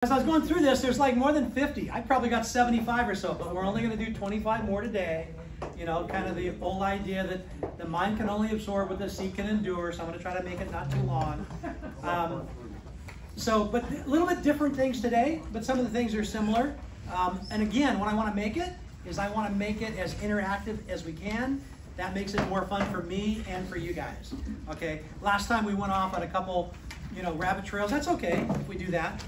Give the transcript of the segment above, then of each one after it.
As I was going through this, there's like more than 50. I probably got 75 or so, but we're only going to do 25 more today. You know, kind of the old idea that the mind can only absorb what the sea can endure, so I'm going to try to make it not too long. But a little bit different things today, but some of the things are similar. And again, what I want to make it is I want to make it as interactive as we can. That makes it more fun for me and for you guys. Okay, last time we went off on a couple, rabbit trails. That's okay if we do that.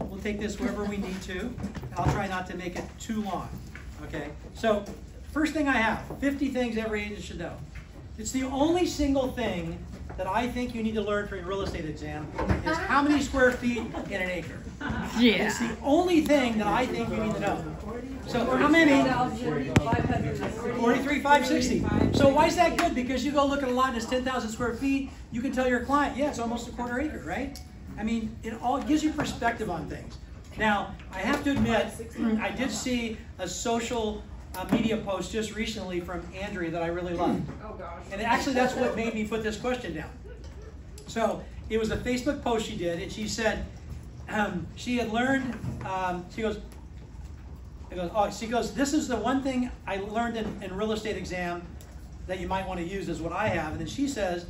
We'll take this wherever we need to. I'll try not to make it too long. Okay, so first thing I have, 50 things every agent should know. It's the only single thing that I think you need to learn for your real estate exam is how many square feet in an acre. Yeah. It's the only thing that I think you need to know. So how many? 43,560. So why is that good? Because you go look at a lot that's 10,000 square feet, you can tell your client, yeah, it's almost a quarter acre, right? I mean, it all gives you perspective on things. Now, I have to admit, I did see a social media post just recently from Andrea that I really loved. Oh gosh. And actually that's what made me put this question down. So it was a Facebook post she did, and she said she had learned, she goes, this is the one thing I learned in real estate exam that you might want to use is what I have. And then she says,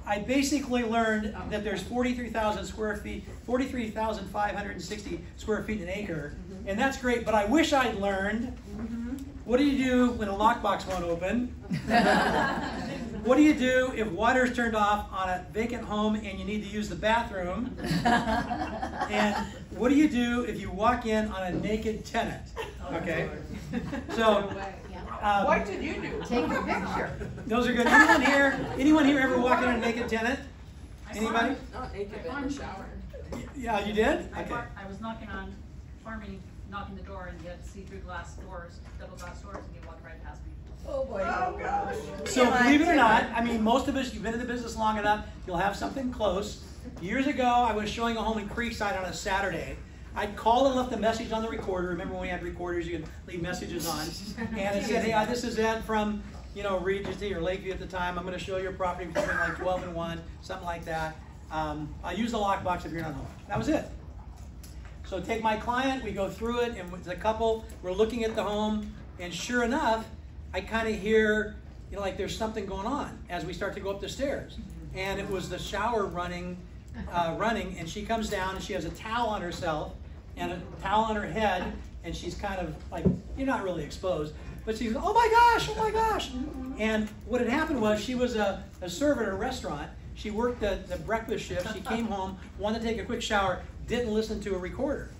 I basically learned that there's 43,000 square feet, 43,560 square feet an acre. And that's great, but I wish I'd learned, what do you do when a lockbox won't open? What do you do if water's turned off on a vacant home and you need to use the bathroom? And what do you do if you walk in on a naked tenant? Okay, so what did you do? Take a picture. Those are good. Anyone here ever walk in on a naked tenant? Anybody? Not naked in the shower. Yeah, you did? Okay. I was knocking the door, and you had to see through glass doors, double glass doors, and you walked right past me. Oh boy. Oh gosh. So believe it or not, I mean, most of us, you've been in the business long enough, you'll have something close. Years ago, I was showing a home in Creekside on a Saturday. I'd called and left a message on the recorder. Remember when we had recorders, you could leave messages on. And it said, hey, this is Ed from, Regency or Lakeview at the time. I'm going to show your property between like 12 and 1, something like that. I'll use the lockbox if you're not home. That was it. So take my client, we go through it, and with the couple, we're looking at the home, and sure enough, I kind of hear, like there's something going on as we start to go up the stairs. And it was the shower running, and she comes down, and she has a towel on herself, and a towel on her head, and she's kind of like, you're not really exposed, but she's, oh my gosh, oh my gosh. And what had happened was she was a server at a restaurant. She worked the breakfast shift. She came home, wanted to take a quick shower, didn't listen to a recorder.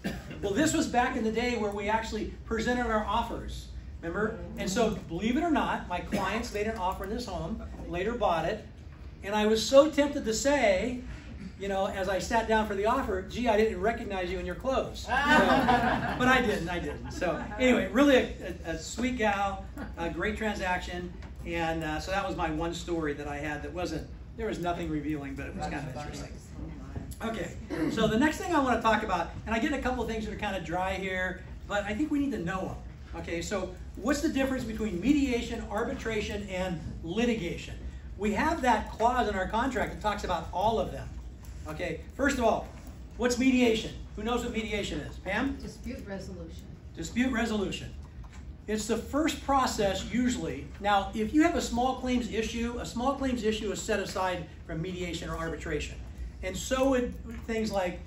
Well, this was back in the day where we actually presented our offers, remember? And so, believe it or not, my clients made an offer in this home, later bought it, and I was so tempted to say, as I sat down for the offer, gee, I didn't recognize you in your clothes. So, but I didn't. So anyway, really a sweet gal, a great transaction, and so that was my one story that I had that there was nothing revealing, but it was kind of interesting. Okay, so the next thing I want to talk about, and I get a couple of things that are kind of dry here, but I think we need to know them. Okay, so what's the difference between mediation, arbitration, and litigation? We have that clause in our contract that talks about all of them. Okay, first of all, what's mediation? Who knows what mediation is? Pam? Dispute resolution. Dispute resolution. It's the first process usually. Now, if you have a small claims issue is set aside from mediation or arbitration. And so would things like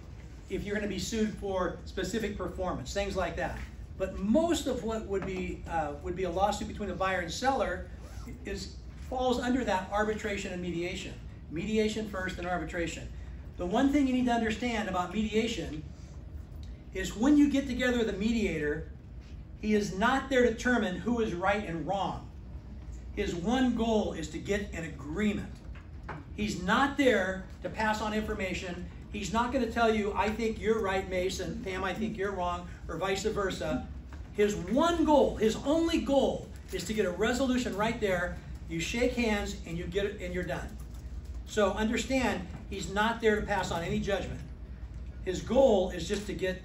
if you're going to be sued for specific performance, things like that. But most of what would be a lawsuit between a buyer and seller falls under that arbitration and mediation. Mediation first and arbitration. The one thing you need to understand about mediation is when you get together with a mediator, he is not there to determine who is right and wrong. His one goal is to get an agreement. He's not there to pass on information. He's not going to tell you, I think you're right, Mason, Pam, I think you're wrong, or vice versa. His one goal, his only goal, is to get a resolution right there. You shake hands and you get it and you're done. So understand, he's not there to pass on any judgment. His goal is just to get,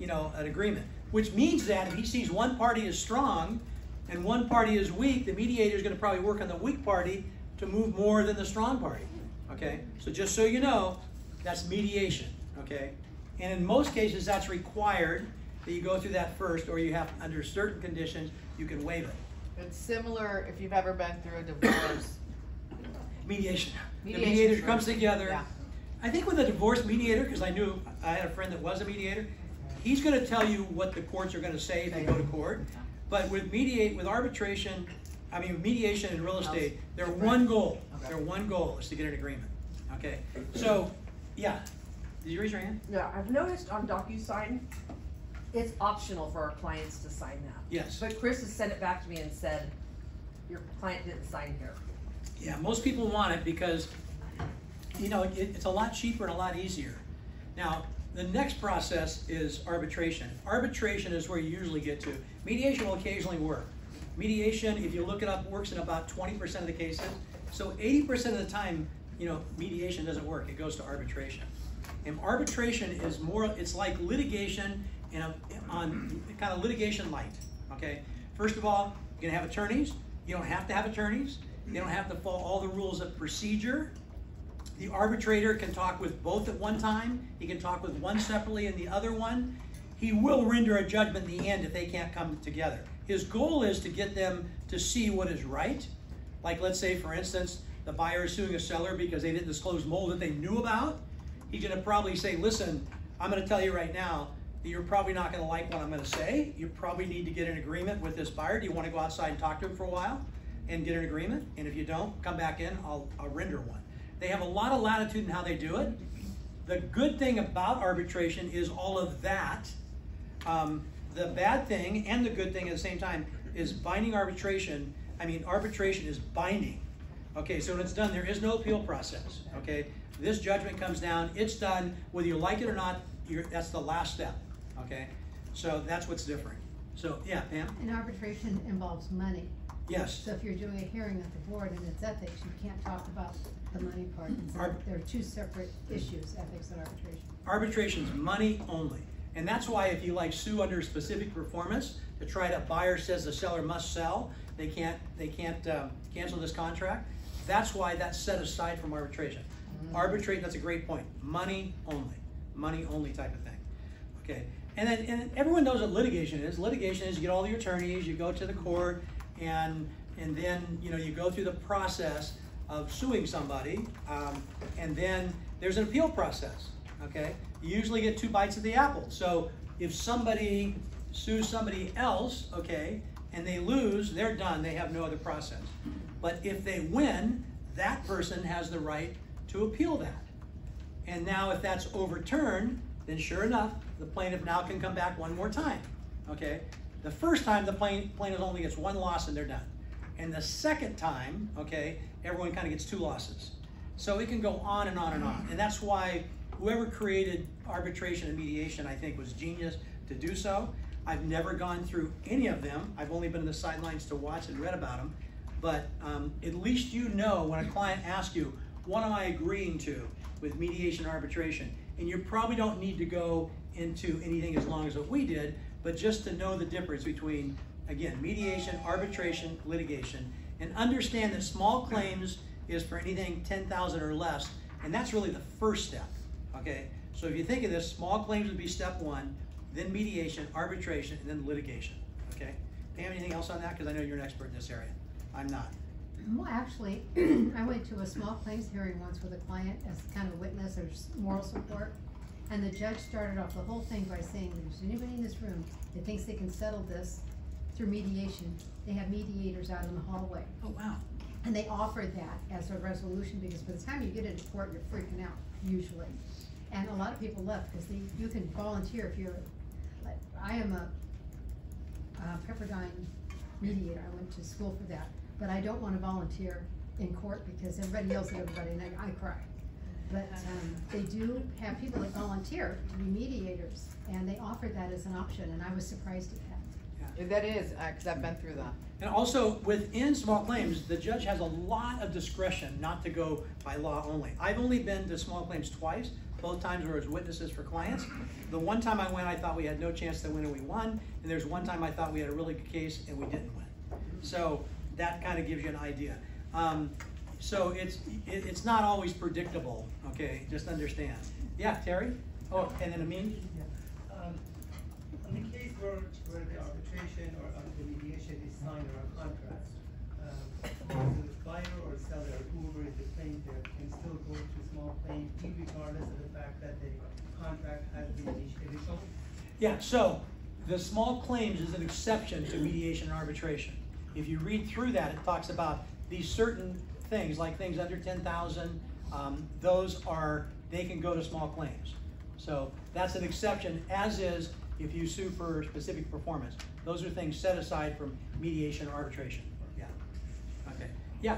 an agreement, which means that if he sees one party is strong and one party is weak, the mediator is going to probably work on the weak party to move more than the strong party. Okay, so just so you know, that's mediation. Okay, And in most cases, that's required that you go through that first, or you have, under certain conditions, you can waive it. It's similar if you've ever been through a divorce. Mediation. The Mediation, mediator sure. comes together. Yeah. I think with a divorce mediator, because I had a friend that was a mediator, he's going to tell you what the courts are going to say if you go to court. But with arbitration, mediation in real estate, their one goal is to get an agreement. Okay, so yeah, did you raise your hand? Yeah, I've noticed on DocuSign, it's optional for our clients to sign that. Yes. But Chris has sent it back to me and said, your client didn't sign here. Yeah, most people want it because, you know, it's a lot cheaper and a lot easier. Now, the next process is arbitration. Arbitration is where you usually get to. Mediation will occasionally work. Mediation, if you look it up, works in about 20% of the cases. So 80% of the time, you know, mediation doesn't work. It goes to arbitration. And arbitration is more, it's like litigation on kind of litigation light, okay? First of all, you're gonna have attorneys. You don't have to have attorneys. You don't have to follow all the rules of procedure. The arbitrator can talk with both at one time. He can talk with one separately and the other one. He will render a judgment in the end if they can't come together. His goal is to get them to see what is right. Like, let's say, for instance, the buyer is suing a seller because they didn't disclose mold that they knew about. He's going to probably say, listen, I'm going to tell you right now that you're probably not going to like what I'm going to say. You probably need to get an agreement with this buyer. Do you want to go outside and talk to him for a while and get an agreement? And if you don't, come back in, I'll render one. They have a lot of latitude in how they do it. The good thing about arbitration is all of that. The bad thing and the good thing at the same time is binding arbitration. I mean, arbitration is binding. Okay, so when it's done, there is no appeal process. Okay, this judgment comes down, it's done, whether you like it or not, that's the last step. Okay, so that's what's different. So, yeah, Pam? And arbitration involves money. Yes. So if you're doing a hearing at the board and it's ethics, you can't talk about the money part. There are two separate issues, ethics and arbitration. Arbitration's money only. And that's why if you like sue under specific performance to try to, buyer says the seller must sell, they can't cancel this contract. That's why that's set aside from arbitration. Arbitration, that's a great point. Money only type of thing. Okay, and everyone knows what litigation is. Litigation is you get all your attorneys, you go to the court, and then you go through the process of suing somebody, and then there's an appeal process. Okay, you usually get 2 bites of the apple. So if somebody sues somebody else, okay, and they lose, they're done. They have no other process. But if they win, that person has the right to appeal that. And now if that's overturned, then sure enough, the plaintiff now can come back one more time. Okay, the first time the plaintiff only gets 1 loss and they're done. And the second time, okay, everyone kind of gets 2 losses. So it can go on and on and on. And that's why whoever created arbitration and mediation, I think, was genius to do so. I've never gone through any of them. I've only been in the sidelines to watch and read about them. But at least you know when a client asks you, what am I agreeing to with mediation and arbitration? And you probably don't need to go into anything as long as what we did, but just to know the difference between, again, mediation, arbitration, litigation, and understand that small claims is for anything 10,000 or less, and that's really the first step. Okay, so if you think of this, small claims would be step 1, then mediation, arbitration, and then litigation. Okay, Pam, anything else on that? Because I know you're an expert in this area. I'm not. Well, actually, I went to a small claims hearing once with a client as kind of a witness or moral support, and the judge started off the whole thing by saying, if there's anybody in this room that thinks they can settle this through mediation, they have mediators out in the hallway. Oh, wow. And they offered that as a resolution because by the time you get into court, you're freaking out, usually. And a lot of people left because you can volunteer if you're, like, I am a Pepperdine mediator. I went to school for that. But I don't want to volunteer in court because everybody yells at everybody and I cry. But they do have people that volunteer to be mediators, and they offered that as an option, and I was surprised at that. Yeah, that is, because I've been through that. And also, within small claims, the judge has a lot of discretion not to go by law only. I've only been to small claims twice, both times where as witnesses for clients. The one time I went, I thought we had no chance to win and we won, and there's one time I thought we had a really good case and we didn't win. So that kind of gives you an idea. So it's not always predictable, okay, just understand. Yeah, Terry? Oh, and then Amin? In the case where the arbitration or the mediation is signed or a contract, the buyer or seller, whoever is the plaintiff, can still go to small claim regardless of the fact that the contract has been initiated. Yeah, so the small claims is an exception to mediation and arbitration. If you read through that, it talks about these certain things, like things under 10,000, they can go to small claims. So that's an exception, as is if you sue for specific performance. Those are things set aside from mediation or arbitration. Yeah. Okay. Yeah.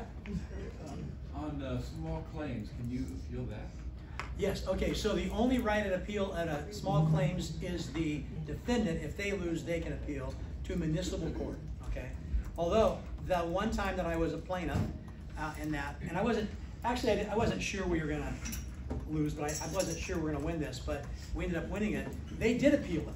On small claims, can you appeal that? Yes. Okay. So the only right at appeal at a small claims is the defendant. If they lose, they can appeal to municipal court. Okay. Although the one time that I was a plaintiff and I wasn't sure we were gonna lose, but I wasn't sure we were gonna win this, but we ended up winning it. They did appeal it.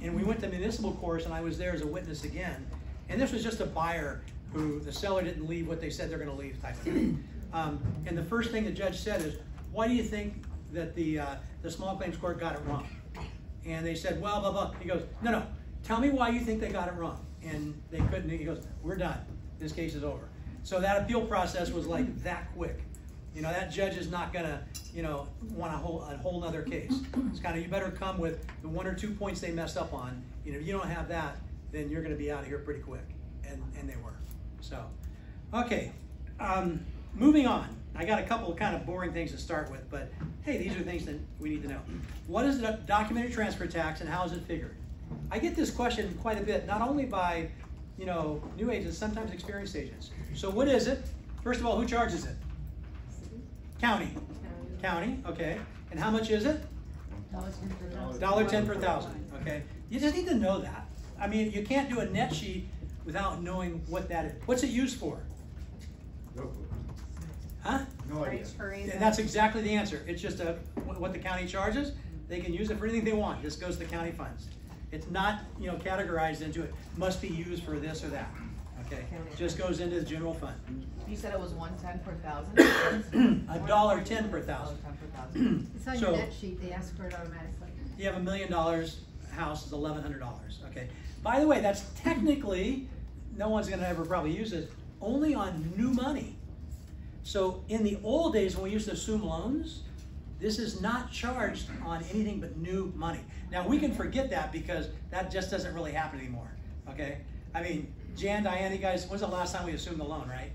And we went to municipal courts, and I was there as a witness again. And this was just a buyer who the seller didn't leave what they said they're going to leave type of thing. And the first thing the judge said is, why do you think that the small claims court got it wrong? And they said, well, blah, blah. He goes, no, tell me why you think they got it wrong. And they couldn't. He goes, we're done. This case is over. So that appeal process was like that quick. You know, that judge is not gonna, want a whole nother case. It's kind of, you better come with the 1 or 2 points they messed up on. If you don't have that, then you're gonna be out of here pretty quick. And they were. So, okay, moving on. I got a couple of kind of boring things to start with, but hey, these are things that we need to know. What is the documented transfer tax and how is it figured? I get this question quite a bit, not only by, new agents, sometimes experienced agents. So what is it? First of all, who charges it? County. County, okay. And how much is it? $1.10 per thousand, okay. You just need to know that. I mean, you can't do a net sheet without knowing what that is. What's it used for? No clue. Huh? No idea. And that's exactly the answer. It's just what the county charges. They can use it for anything they want. This goes to county funds. It's not, categorized into it. Must be used for this or that. Okay. It just goes into the general fund. You said it was $1.10 per thousand? $1.10 per thousand. It's on So- your net sheet, they ask for it automatically. You have $1 million, house is $1,100, okay? By the way, that's technically, no one's gonna ever probably use it, only on new money. So in the old days when we used to assume loans, this is not charged on anything but new money. Now we can forget that because that just doesn't really happen anymore, okay? I mean, Jan, Diane, you guys, when's the last time we assumed a loan, right?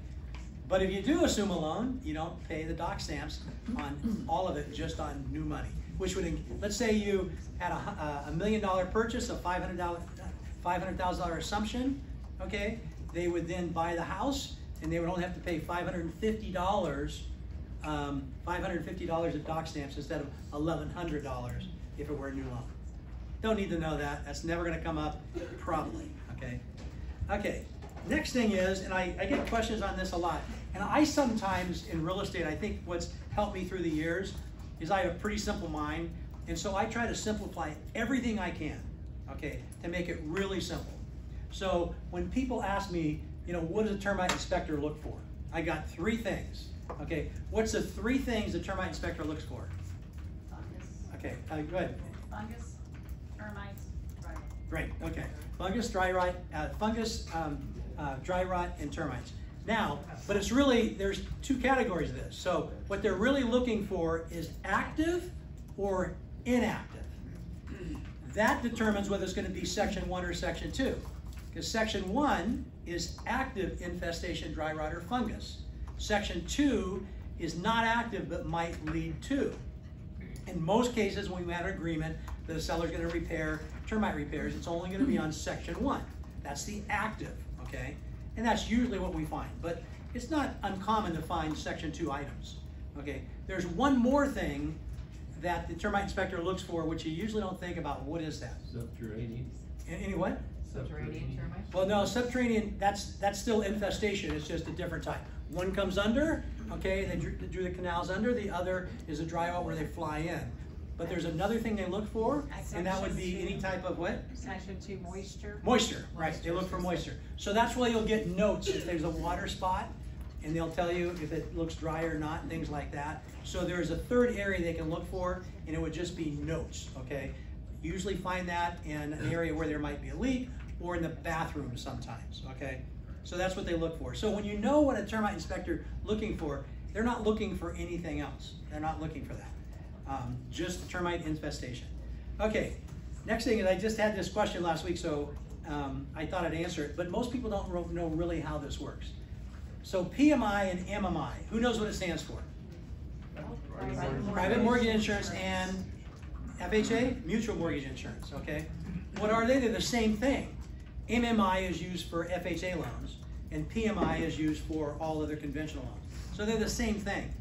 But if you do assume a loan, you don't pay the doc stamps on all of it, just on new money. Which would, let's say you had a $1 million purchase, a $500,000 assumption, okay? They would then buy the house, and they would only have to pay $550 of doc stamps instead of $1,100 if it were a new loan. Don't need to know that. That's never going to come up, probably, okay? Okay, next thing is, and I get questions on this a lot, and I sometimes, in real estate, I think what's helped me through the years is I have a pretty simple mind, and so I try to simplify everything I can, okay, to make it really simple. So when people ask me, what does a termite inspector look for? I got 3 things, okay? What's the 3 things the termite inspector looks for? Fungus. Okay, go ahead. Fungus, termites, dry rot. Great, okay. Fungus, dry rot, dry rot, and termites. Now, but it's really, there's 2 categories of this. So what they're really looking for is active or inactive. That determines whether it's going to be section 1 or section 2. Because section 1 is active infestation, dry rot, or fungus. Section 2 is not active but might lead to. In most cases, when we have an agreement that a seller's going to repair termite repairs, it's only going to be on section 1. That's the active, okay? And that's usually what we find. But it's not uncommon to find section 2 items, okay? There's one more thing that the termite inspector looks for, which you usually don't think about. What is that? Subterranean. Any what? Subterranean termites? Well, no, subterranean, that's still infestation. It's just a different type. One comes under, okay, they drew the canals under. The other is a dry rot where they fly in. But there's another thing they look for, and that would be any type of what? Section 2, moisture. Moisture, right. They look for moisture. So that's why you'll get notes if there's a water spot and they'll tell you if it looks dry or not, and things like that. So there's a third area they can look for, and it would just be notes, okay? Usually find that in an area where there might be a leak, or in the bathroom sometimes, okay? So that's what they look for. So when you know what a termite inspector looking for, they're not looking for anything else. They're not looking for that. Just termite infestation. Okay, next thing is I just had this question last week, so I thought I'd answer it, but most people don't know really how this works. So PMI and MMI, who knows what it stands for? Private mortgage insurance and FHA, mutual mortgage insurance, okay? What are they? They're the same thing. MMI is used for FHA loans, and PMI is used for all other conventional loans. So they're the same thing.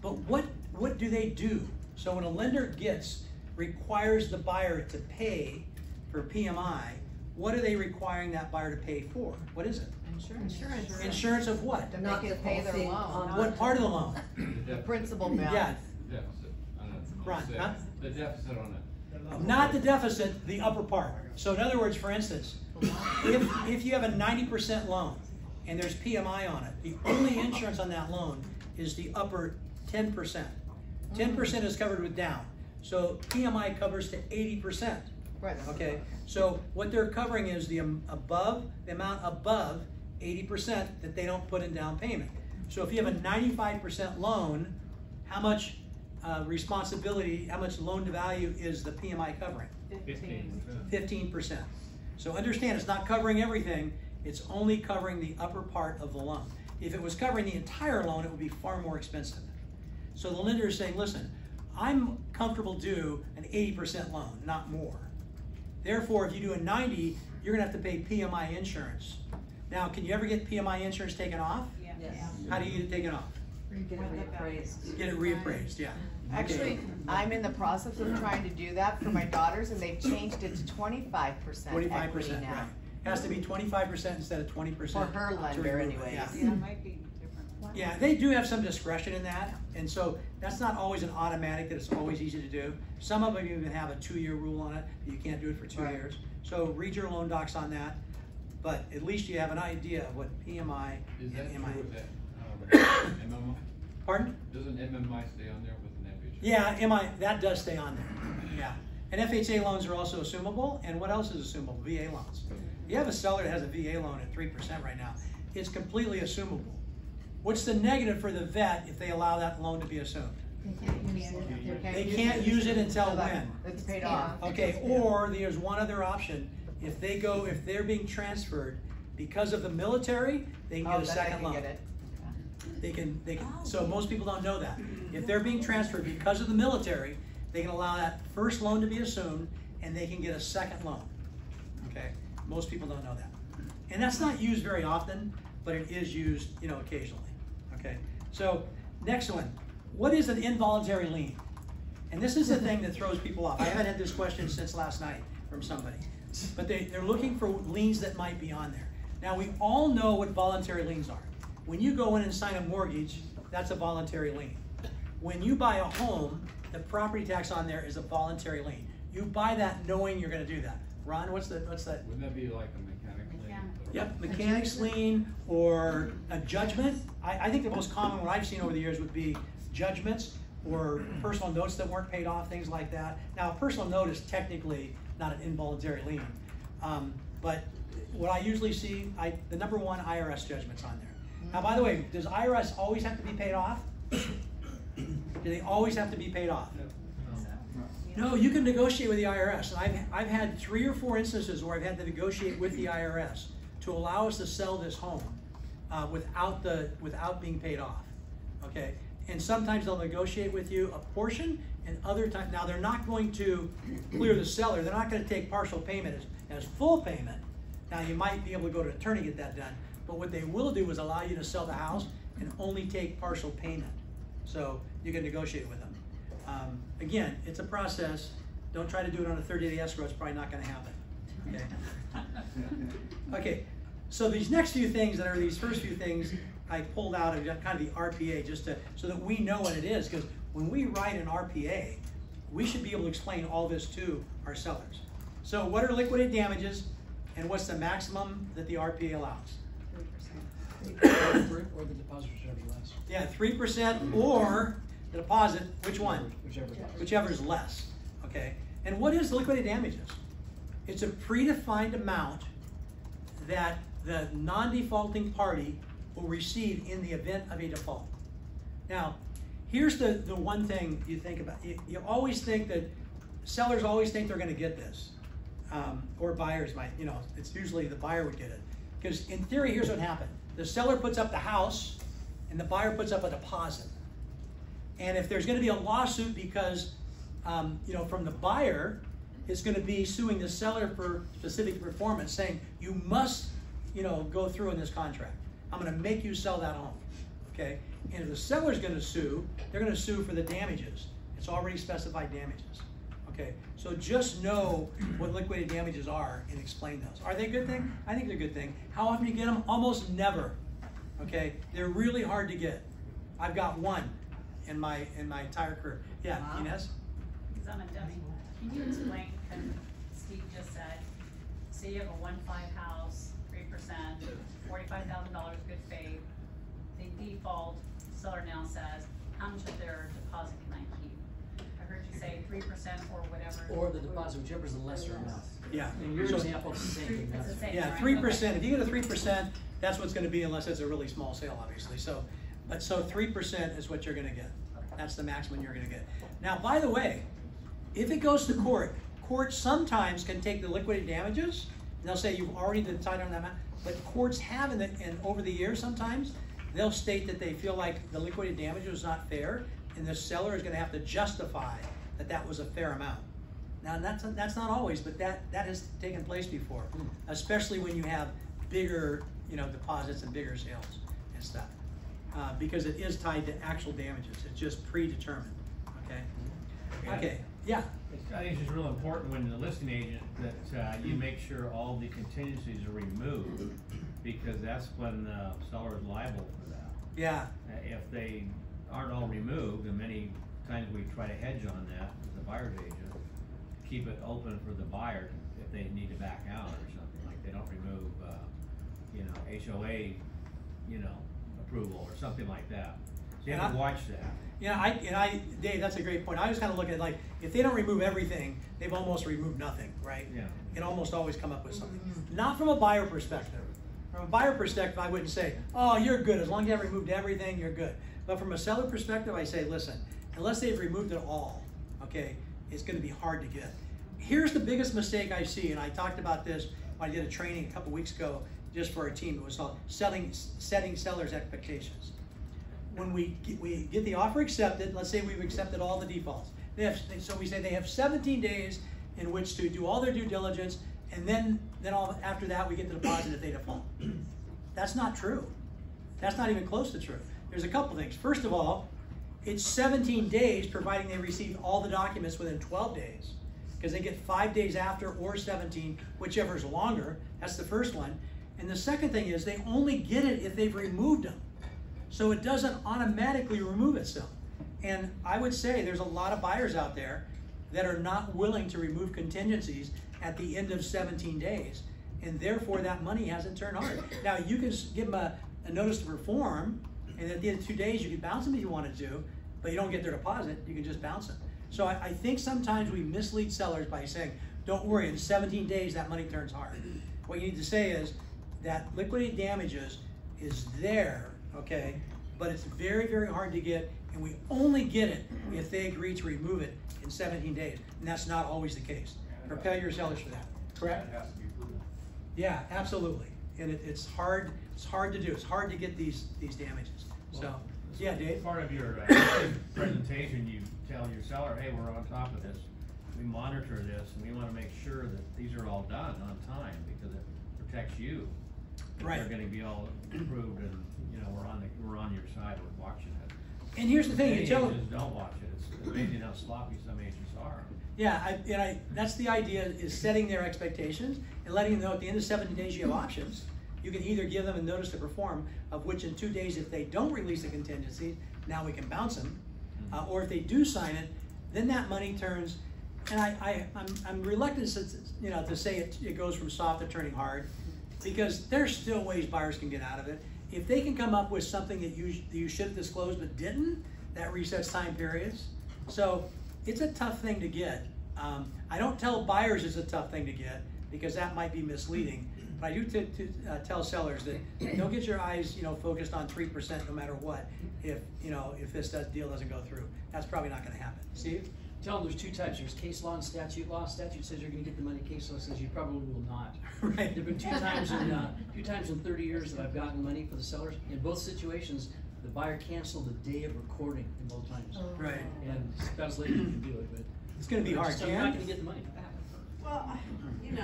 But what do they do? So when a lender requires the buyer to pay for PMI, what are they requiring that buyer to pay for? What is it? Insurance. Insurance of what? To make it pay their loan. What part of the loan? The principal balance. Yeah, Deficit on it. Right, huh? The deficit on it. Not the deficit, the upper part. So in other words, for instance, if you have a 90% loan and there's PMI on it, the only insurance on that loan is the upper 10%. 10% is covered with down. So PMI covers to 80%. Right. Okay, so what they're covering is the amount above 80% that they don't put in down payment. So if you have a 95% loan, how much responsibility, how much loan to value is the PMI covering? 15%. So understand, it's not covering everything, it's only covering the upper part of the loan. If it was covering the entire loan, it would be far more expensive. So the lender is saying, listen, I'm comfortable do an 80% loan, not more. Therefore, if you do a 90, you're gonna have to pay PMI insurance. Now, can you ever get PMI insurance taken off? Yes. How do you get it taken off? Get it reappraised. Get it reappraised, yeah. Actually, I'm in the process of trying to do that for my daughters, and they've changed it to 25% 25%, equity right. now. Has to be 25% instead of 20%. For her to lender remove it, anyways. yeah. Yeah, it might be different. Yeah, they do have some discretion in that, and so that's not always an automatic that it's always easy to do. Some of them even have a 2-year rule on it, you can't do it for 2 Right. years. So read your loan docs on that, but at least you have an idea of what PMI Is that and true MI. with that MMO? Pardon? Doesn't MMI stay on there with an FHA? Yeah, MI, that does stay on there, yeah. And FHA loans are also assumable, and what else is assumable? VA loans. You have a seller that has a VA loan at 3% right now, it's completely assumable. What's the negative for the vet if they allow that loan to be assumed? They can't use it. They can't use it until when? It's paid off. Okay, or there's one other option. If they're being transferred because of the military, they can get a second loan. They can, so most people don't know that. If they're being transferred because of the military, they can allow that first loan to be assumed and they can get a second loan. Okay, most people don't know that. And that's not used very often, but it is used, occasionally. Okay, so next one. What is an involuntary lien? And this is the thing that throws people off. I haven't had this question since last night from somebody. But they're looking for liens that might be on there. Now, we all know what voluntary liens are. When you go in and sign a mortgage, that's a voluntary lien. When you buy a home, the property tax on there is a voluntary lien. You buy that knowing you're going to do that. Ron, what's that? Wouldn't that be like a mechanic lien? Yep, mechanics lien or a judgment. I think the most common one I've seen over the years would be judgments or personal notes that weren't paid off, things like that. Now, a personal note is technically not an involuntary lien, but what I usually see, the number one, IRS judgments on there. Now, by the way, does IRS always have to be paid off? Do they always have to be paid off? No, you can negotiate with the IRS. And I've had 3 or 4 instances where I've had to negotiate with the IRS to allow us to sell this home without being paid off. Okay, and sometimes they'll negotiate with you a portion, and other times, now they're not going to clear the seller. They're not going to take partial payment as full payment. Now you might be able to go to an attorney to get that done, but what they will do is allow you to sell the house and only take partial payment. So you can negotiate with them. Again, it's a process. Don't try to do it on a 30-day escrow. It's probably not going to happen. Okay. Okay. So these next few things that are these first few things I pulled out of kind of the RPA just so that we know what it is, because when we write an RPA, we should be able to explain all this to our sellers. So what are liquidated damages and what's the maximum that the RPA allows? Or the deposit should be less. Yeah, 3% or the deposit, which one? Whichever. Whichever is less, okay? And what is liquidated damages? It's a predefined amount that the non-defaulting party will receive in the event of a default. Now, here's the one thing you think about. You always think that, sellers always think they're gonna get this. Or buyers might, you know, it's usually the buyer would get it. Because in theory, here's what happened. The seller puts up the house and the buyer puts up a deposit. And if there's gonna be a lawsuit because, you know, from the buyer, it's gonna be suing the seller for specific performance, saying, you must, you know, go through in this contract. I'm gonna make you sell that home, okay? And if the seller's gonna sue, they're gonna sue for the damages. It's already specified damages, okay? So just know what liquidated damages are and explain those. Are they a good thing? I think they're a good thing. How often do you get them? Almost never, okay? They're really hard to get. I've got one in my entire career. Yeah, Inez? Because I'm a dummy. Can you explain, because Steve just said, say you have a 1.5 house, 3%, $45,000 good faith, they default, seller now says, how much of their deposit can I keep? I heard you say 3% or whatever. Or the deposit, whichever is the lesser amount. Yeah. In your So- example, it's the same. It's the same, Yeah, right? 3%. Okay. If you get a 3%, that's what's going to be, unless it's a really small sale, obviously. So 3% is what you're going to get. That's the maximum you're going to get. Now, by the way, if it goes to court, courts sometimes can take the liquidated damages, and they'll say you've already decided on that amount. But courts have, and over the years, sometimes they'll state that they feel like the liquidated damage was not fair, and the seller is going to have to justify that that was a fair amount. Now, that's not always, but that has taken place before, especially when you have bigger, you know, deposits and bigger sales and stuff, because it is tied to actual damages. It's just predetermined. Okay. Yeah. Okay. Yeah. I think it's just real important when the listing agent that you make sure all the contingencies are removed, because that's when the seller is liable for that. Yeah. If they aren't all removed, and many times we try to hedge on that as a buyer's agent, keep it open for the buyer if they need to back out or something, like they don't remove, you know, HOA, you know, approval or something like that. So you have to watch that. Yeah, Dave, that's a great point. I was kind of looking at, like, if they don't remove everything, they've almost removed nothing, right? Yeah. It almost always come up with something. Not from a buyer perspective. From a buyer perspective, I wouldn't say, oh, you're good. As long as you haven't removed everything, you're good. But from a seller perspective, I say, listen, unless they've removed it all, okay, it's going to be hard to get. Here's the biggest mistake I see, and I talked about this when I did a training a couple weeks ago just for our team. It was called setting sellers' expectations. When we get the offer accepted, let's say we've accepted all the defaults. So we say they have 17 days in which to do all their due diligence, and then after that we get the deposit if they default. That's not true. That's not even close to true. There's a couple things. First of all, it's 17 days providing they receive all the documents within 12 days, because they get 5 days after or 17, whichever is longer. That's the first one. And the second thing is they only get it if they've removed them. So it doesn't automatically remove itself. And I would say there's a lot of buyers out there that are not willing to remove contingencies at the end of 17 days. And therefore that money hasn't turned hard. Now you can give them a notice to perform, and at the end of 2 days you can bounce them if you wanted to, but you don't get their deposit, you can just bounce them. So I think sometimes we mislead sellers by saying, don't worry, in 17 days that money turns hard. What you need to say is that liquidated damages is there, okay, but it's very, very hard to get, and we only get it if they agree to remove it in 17 days, and that's not always the case. Prepare your sellers for that, correct? It has to be proven. Yeah, absolutely, and it's hard to do. It's hard to get these damages. So, yeah, Dave? Part of your presentation, you tell your seller, hey, we're on top of this. We monitor this, and we want to make sure that these are all done on time, because it protects you. Right. They're going to be all approved, and you know we're on your side. We're watching it. And here's the thing, Many you tell agents don't watch it. It's amazing how sloppy some agents are. yeah, that's the idea, is setting their expectations and letting them know at the end of 70 days you have options. You can either give them a notice to perform, of which in 2 days, if they don't release the contingency, now we can bounce them. Or if they do sign it, then that money turns, and I'm reluctant to say it goes from soft to turning hard, because there's still ways buyers can get out of it. If they can come up with something that you should have disclosed but didn't, that resets time periods. So it's a tough thing to get. I don't tell buyers it's a tough thing to get because that might be misleading. But I do tell sellers that don't get your eyes, focused on 3% no matter what. If this deal doesn't go through, that's probably not going to happen. Steve? Tell them there's two types. There's case law and statute law. Statute says you're going to get the money. Case law says you probably will not. Right. There've been two times in 30 years that I've gotten money for the sellers. In both situations, the buyer canceled the day of recording in both times. Right. And God's lady can do it, but it's going to be hard. I'm not going to get the money. Well, you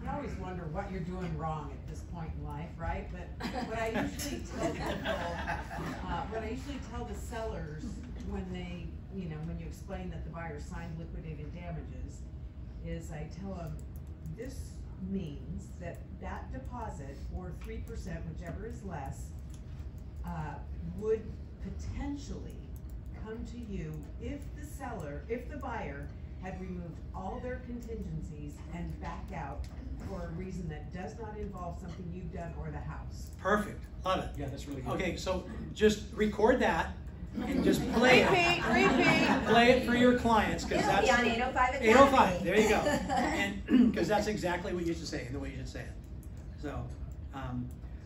always wonder what you're doing wrong at this point in life, right? But what I usually tell people, what I usually tell the sellers when they, when you explain that the buyer signed liquidated damages, is I tell them this means that that deposit, or 3%, whichever is less, would potentially come to you if the buyer had removed all their contingencies and back out for a reason that does not involve something you've done or the house. Perfect. Love it. Yeah, that's really good. Okay, so just record that and just play Repeat. Play it for your clients because that's on 805 Academy. 805. There you go. And because that's exactly what you should say and the way you should say it. So,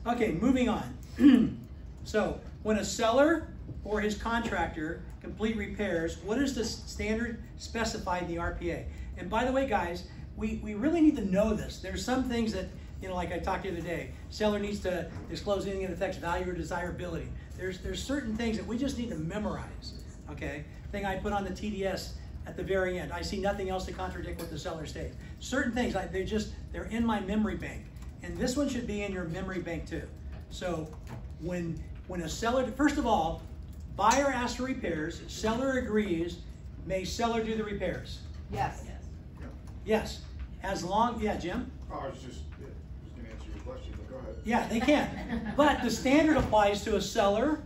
okay, moving on. So, when a seller or his contractor complete repairs, what is the standard specified in the RPA? And by the way, guys, we really need to know this. There's some things that, like I talked the other day, seller needs to disclose anything that affects value or desirability. There's certain things that we just need to memorize, okay? Thing I put on the TDS at the very end. I see nothing else to contradict what the seller states. Certain things, they're in my memory bank. And this one should be in your memory bank too. So when a seller, first of all, buyer asks for repairs, seller agrees, may seller do the repairs? Yes. Yes. As long, yeah, Jim? Oh, I was just going to answer your question, but go ahead. Yeah, they can. But the standard applies to a seller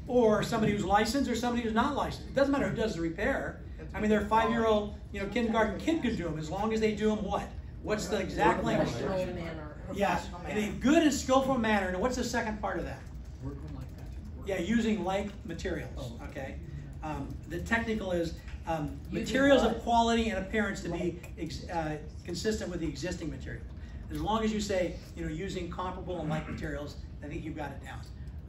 or somebody who's licensed or somebody who's not licensed. It doesn't matter who does the repair. I mean, their 5-year-old, kindergarten kid could do them as long as they do them what? What's the exact language? Yeah, in a good and skillful manner. And what's the second part of that? Yeah, using like materials, okay? The technical is materials of quality and appearance to be consistent with the existing materials. As long as you say, using comparable and like materials, I think you've got it down.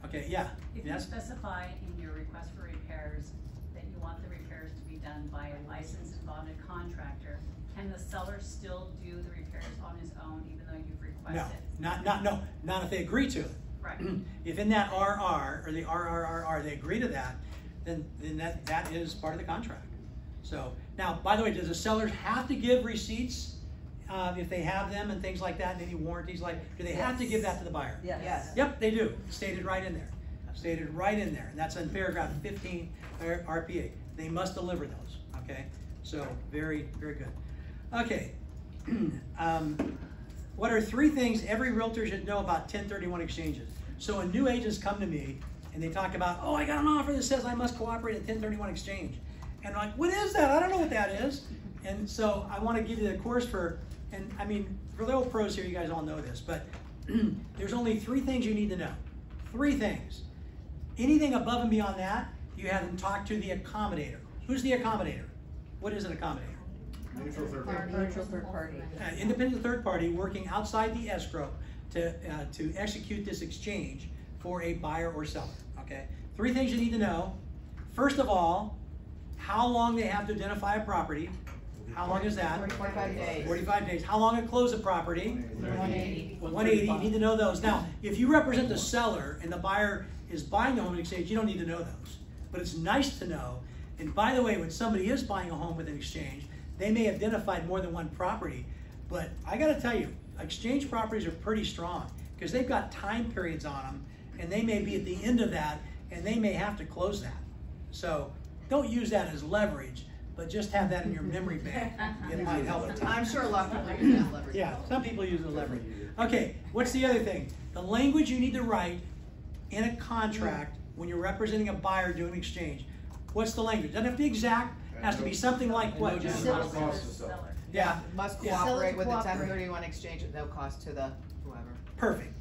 Okay, yeah. If you specify in your request for repairs that you want the repairs to be done by a licensed and bonded contractor, can the seller still do the repairs on his own even though you've requested? No, not if they agree to it. Right. If in that RR or the RRRR they agree to that, then that is part of the contract. So now, by the way, does the seller have to give receipts if they have them and things like that, and any warranties? Do they have to give that to the buyer? Yes. Yep, they do. Stated right in there. Stated right in there, and that's in paragraph 15 RPA. They must deliver those. Okay, so very, very good. Okay. What are 3 things every realtor should know about 1031 exchanges? So when new agents come to me and they talk about, oh, I got an offer that says I must cooperate at 1031 exchange. And I'm like, what is that? I don't know what that is. And so I want to give you the course for the old pros here, you guys all know this, but there's only 3 things you need to know. 3 things. Anything above and beyond that, you have them talk to the accommodator. Who's the accommodator? What is an accommodator? Neutral third party. Neutral third party. Independent third party working outside the escrow to execute this exchange for a buyer or seller. Okay. 3 things you need to know. First of all, how long they have to identify a property. How long is that? 45 days. 45 days. How long to close a property? 180. 180. You need to know those. Now, if you represent the seller and the buyer is buying the home in exchange, you don't need to know those. But it's nice to know. And by the way, when somebody is buying a home with an exchange, they may have identified more than one property. But I got to tell you, exchange properties are pretty strong because they've got time periods on them, and they may be at the end of that, and they may have to close that. So don't use that as leverage, but just have that in your memory bank. It might help. I'm sure a lot of people use that leverage. Yeah, some people use it as leverage. Okay, what's the other thing? The language you need to write in a contract when you're representing a buyer doing exchange. What's the language? Doesn't have to be exact. It has to be something like what? Yeah. Must cooperate with the 1031 exchange at no cost to the whoever. Perfect.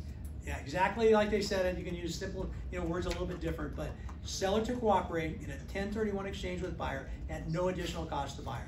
Yeah, exactly like they said it. You can use simple, words a little bit different, but seller to cooperate in a 1031 exchange with buyer at no additional cost to buyer.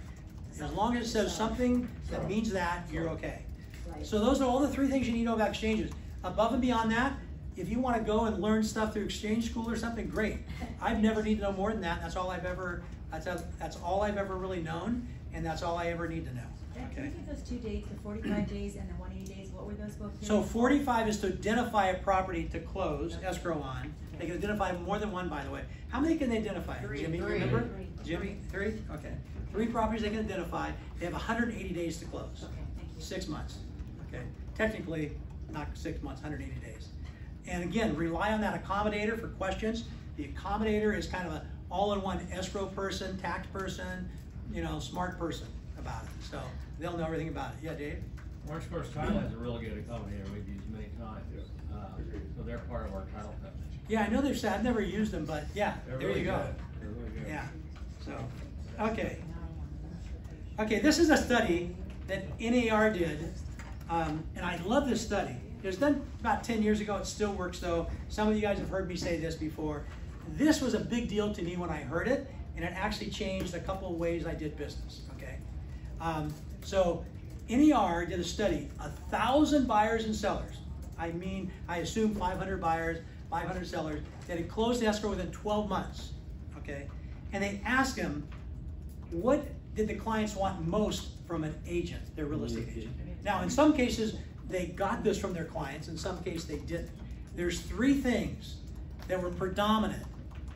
As long as it says something that means that, you're okay. Right. So those are all the 3 things you need to know about exchanges. Above and beyond that, if you want to go and learn stuff through exchange school or something, great. I've never needed to know more than that. That's all I've ever really known, and that's all I ever need to know. Can Okay. you give those 2 dates, the 45 days and the 180 days? What were those both? So 45 is to identify a property to close, escrow on. They can identify more than one, by the way. How many can they identify? 3. Jimmy, you 3. remember? 3. Jimmy, 3? Okay. 3 properties they can identify. They have 180 days to close. Okay, thank you. 6 months. Okay. Technically, not 6 months, 180 days. And again, rely on that accommodator for questions. The accommodator is kind of an all-in-one escrow person, tax person, smart person about it. So they'll know everything about it. Yeah, Dave? Orange Coast Title has a really good accommodator we've used many times. So they're part of our title company. Yeah, I know they've said, I've never used them, but yeah, They're there really you go. good. They're really good. Yeah, so, okay. Okay, this is a study that NAR did, and I love this study. It was done about 10 years ago. It still works though. Some of you guys have heard me say this before. This was a big deal to me when I heard it, and it actually changed a couple of ways I did business, okay? So NAR did a study, 1,000 buyers and sellers. I assume 500 buyers, 500 sellers that had closed the escrow within 12 months, okay? And they asked them, what did the clients want most from an agent, their real estate agent? Now, in some cases, they got this from their clients. In some cases, they didn't. There's 3 things that were predominant.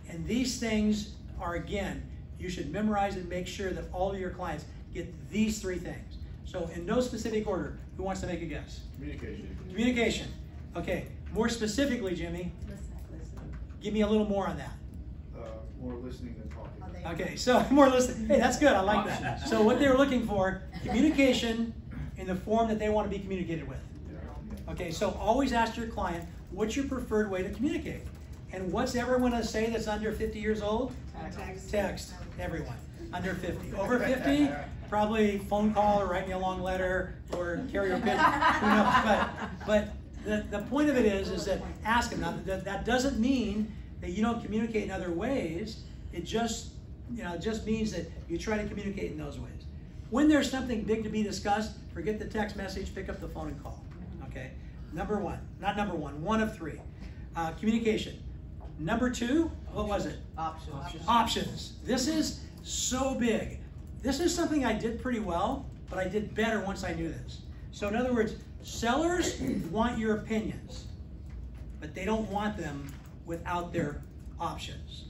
And these things are, again, you should memorize and make sure that all of your clients get these 3 things. So in no specific order, who wants to make a guess? Communication. Communication. Okay, more specifically, Jimmy, give me a little more on that. More listening than talking. Okay, so more listening. Hey, that's good, I like that. So what they were looking for, communication in the form that they want to be communicated with. Okay, so always ask your client, what's your preferred way to communicate? And what's everyone to say that's under 50 years old? Text, everyone, under 50. Over 50, probably phone call or write me a long letter or carrier pigeon, who knows? But the point of it is that ask them. Now, that doesn't mean that you don't communicate in other ways. It just means that you try to communicate in those ways. When there's something big to be discussed, forget the text message, pick up the phone and call. Okay, one of 3. Communication. Number 2, what was it? Options. This is so big. This is something I did pretty well, but I did better once I knew this. So in other words, sellers want your opinions, but they don't want them without their options.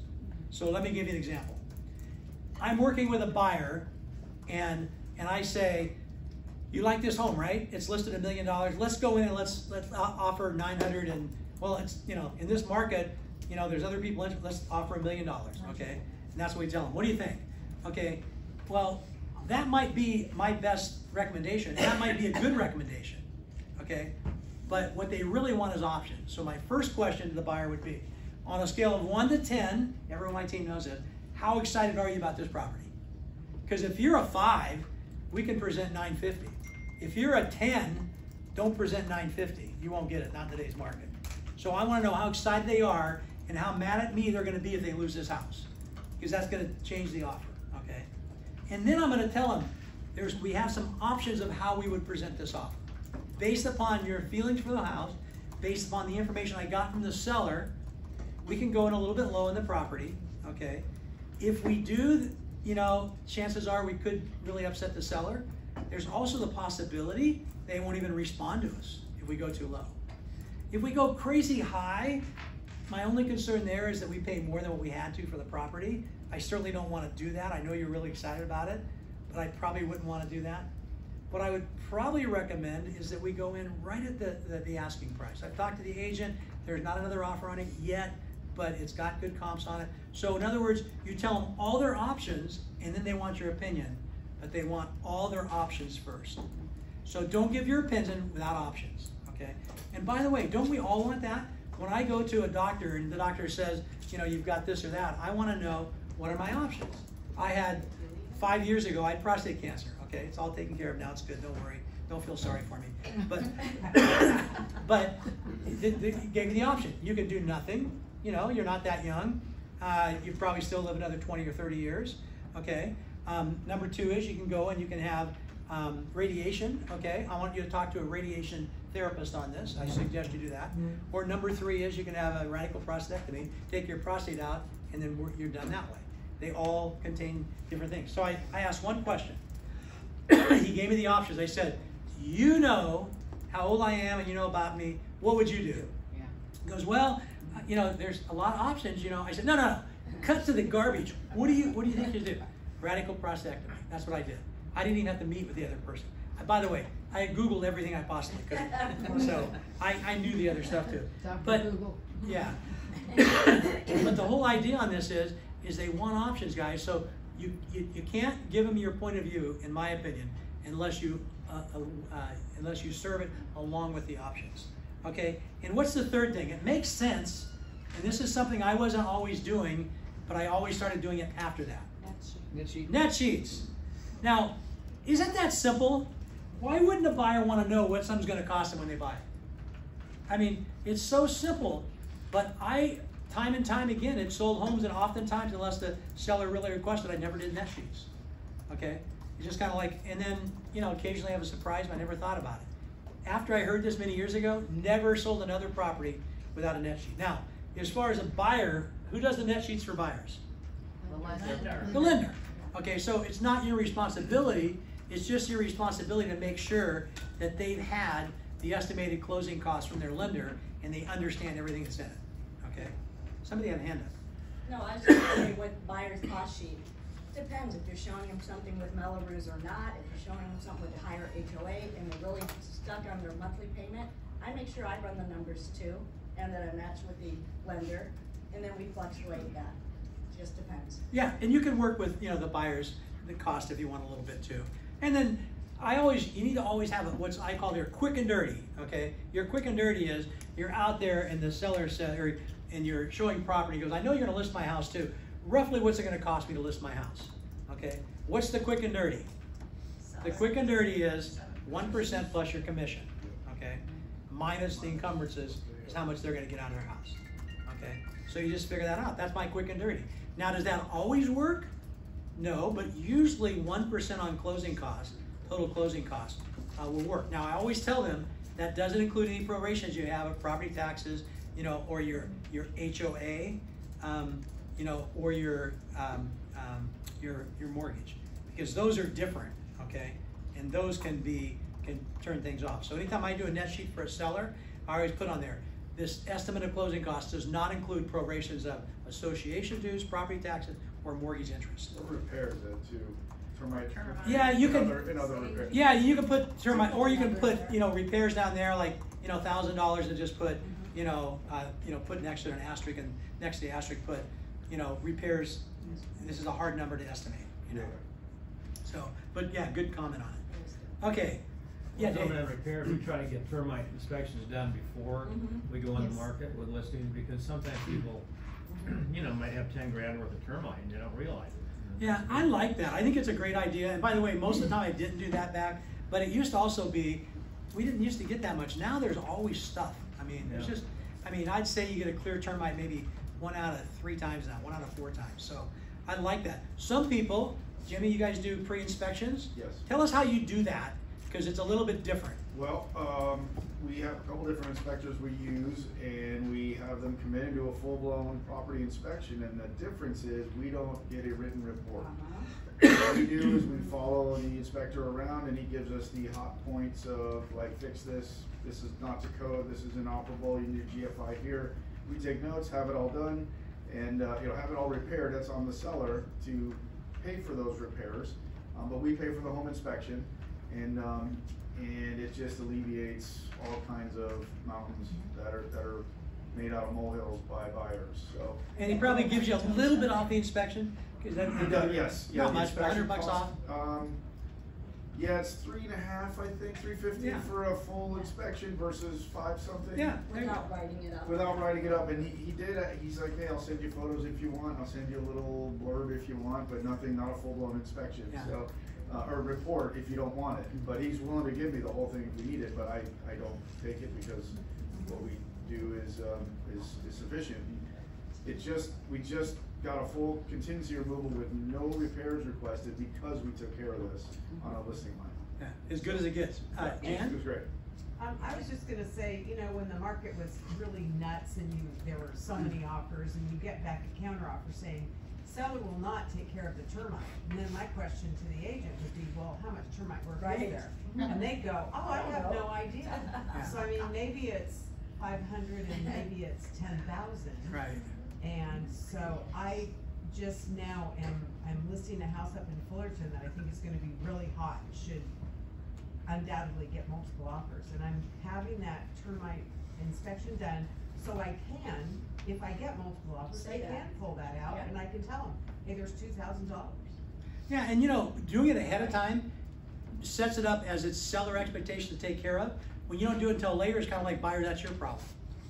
So let me give you an example. I'm working with a buyer, and I say, you like this home, right? It's listed $1 million. Let's go in and let's offer 900, and well, it's in this market, there's other people in. Let's offer $1 million, okay? And that's what we tell them. What do you think? Okay, well, that might be my best recommendation. That might be a good recommendation, okay? But what they really want is options. So my first question to the buyer would be, on a scale of 1 to 10, everyone on my team knows it, how excited are you about this property? Because if you're a 5, we can present 950. If you're a 10, don't present 950. You won't get it, not in today's market. So I want to know how excited they are and how mad at me they're going to be if they lose this house. Because that's going to change the offer, okay? And then I'm going to tell them, we have some options of how we would present this offer. Based upon your feelings for the house, based upon the information I got from the seller, we can go in a little bit low in the property, okay? If we do, chances are we could really upset the seller. There's also the possibility they won't even respond to us if we go too low. If we go crazy high, my only concern there is that we pay more than what we had to for the property. I certainly don't want to do that. I know you're really excited about it, but I probably wouldn't want to do that. What I would probably recommend is that we go in right at the asking price. I've talked to the agent. There's not another offer on it yet, but it's got good comps on it. So in other words, you tell them all their options, and then they want your opinion, but they want all their options first. So don't give your opinion without options, okay? And by the way, don't we all want that? When I go to a doctor and the doctor says, you've got this or that, I want to know, what are my options? I had, 5 years ago, I had prostate cancer, okay? It's all taken care of now, it's good, don't worry. Don't feel sorry for me. But, but they gave me the option. You can do nothing. You know, you're not that young. You probably still live another 20 or 30 years. Okay. Number 2 is you can go and you can have radiation. Okay. I want you to talk to a radiation therapist on this. I suggest you do that. Or number 3 is you can have a radical prostatectomy, take your prostate out, and then you're done that way. They all contain different things. So I asked one question. He gave me the options. I said, you know how old I am and you know about me. What would you do? Yeah. He goes, well, you know, there's a lot of options, you know. I said, no. Cut to the garbage. What do you think you do? Radical prostatectomy. That's what I did. I didn't even have to meet with the other person. By the way, I Googled everything I possibly could. So I knew the other stuff too. But Google. yeah. But the whole idea on this is they want options, guys. So you can't give them your point of view, in my opinion, unless you serve it along with the options. Okay. And what's the third thing? It makes sense, and this is something I wasn't always doing, but I always started doing it after that. Net sheets. Now, isn't that simple? Why wouldn't a buyer want to know what something's going to cost them when they buy it? I mean, it's so simple, but time and time again, it sold homes, and oftentimes, unless the seller really requested, I never did net sheets. Okay? It's just kind of like, and then, you know, occasionally I have a surprise, but I never thought about it. After I heard this many years ago, never sold another property without a net sheet. Now, as far as a buyer, who does the net sheets for buyers? The lender. Okay, so it's not your responsibility, it's just your responsibility to make sure that they've had the estimated closing costs from their lender and they understand everything that's in it. Okay? Somebody had a hand up. No, I was just wondering what buyer's cost sheet. Depends if you're showing them something with Melrose or not, if you're showing them something with a higher HOA and they're really stuck on their monthly payment, I make sure I run the numbers too, and that I match with the lender, and then we fluctuate that. Just depends. Yeah, and you can work with, you know, the buyers, the cost if you want a little bit too. And then you need to always have what I call your quick and dirty, okay? Your quick and dirty is, you're out there and the seller said, and you're showing property, goes, I know you're gonna list my house too. Roughly what's it gonna cost me to list my house, okay? What's the quick and dirty? The quick and dirty is 1% plus your commission, okay? Minus the encumbrances is how much they're gonna get out of their house, okay? So you just figure that out. That's my quick and dirty. Now, does that always work? No, but usually 1% on closing costs, total closing costs, will work. Now, I always tell them that doesn't include any prorations you have of property taxes, you know, or your HOA, you know, or your mortgage, because those are different, okay? And those can turn things off. So anytime I do a net sheet for a seller, I always put on there, this estimate of closing costs does not include prorations of association dues, property taxes, or mortgage interest. Or repairs that too. Termite. Yeah, you can. In other repairs. Yeah, you can put termite, or you can put, you know, repairs down there, like, you know, $1,000, and just put, you know, put next to an asterisk, and next to the asterisk put, you know, repairs. This is a hard number to estimate, you know. So, but yeah, good comment on it. Okay. Yeah, Dave. On repairs, we try to get termite inspections done before we go on the market with listings, because sometimes people, you know, might have 10 grand worth of termite and they don't realize it. Yeah, I like that. I think it's a great idea. And by the way, most of the time I didn't do that back, but it used to also be, we didn't used to get that much. Now there's always stuff. I mean, there's just, I mean, I'd say you get a clear termite maybe 1 out of 3 times now, 1 out of 4 times. So I like that. Some people, Jimmy, you guys do pre-inspections? Yes. Tell us how you do that, because it's a little bit different. Well, we have a couple different inspectors we use, and we have them come in and do a full-blown property inspection, and the difference is we don't get a written report. What we do is we follow the inspector around, and he gives us the hot points of, like, fix this, this is not to code, this is inoperable, you need GFI here. We take notes, have it all done, and you know, have it all repaired. That's on the seller to pay for those repairs, but we pay for the home inspection. And it just alleviates all kinds of mountains that are made out of molehills by buyers. So. And he probably gives you a little bit off the inspection, because that. Yes. Not much, but $100 off. Yeah, it's 3.5, I think, $350 for a full inspection versus 5 something. Yeah. Without writing it up. Without writing it up, and he did. He's like, hey, I'll send you photos if you want. I'll send you a little blurb if you want, but nothing, not a full blown inspection. Yeah. So. or report if you don't want it. But he's willing to give me the whole thing if we need it, but I don't take it because what we do is sufficient. We just got a full contingency removal with no repairs requested because we took care of this on a listing line. Yeah, as good as it gets. Jan? It was great. I was just gonna say, you know, when the market was really nuts and there were so many offers and you get back a counter offer saying, seller will not take care of the termite. And then my question to the agent would be, well, how much termite work is there? And they go, oh, I have no idea. So I mean, maybe it's 500 and maybe it's 10,000. Right. And so I just now I'm listing a house up in Fullerton that I think is gonna be really hot and should undoubtedly get multiple offers. And I'm having that termite inspection done so I can, if I get multiple offers, I can pull that out and I can tell them, hey, there's $2,000. Yeah, and you know, doing it ahead of time sets it up as its seller expectation to take care of. When you don't do it until later, it's kind of like buyer, that's your problem,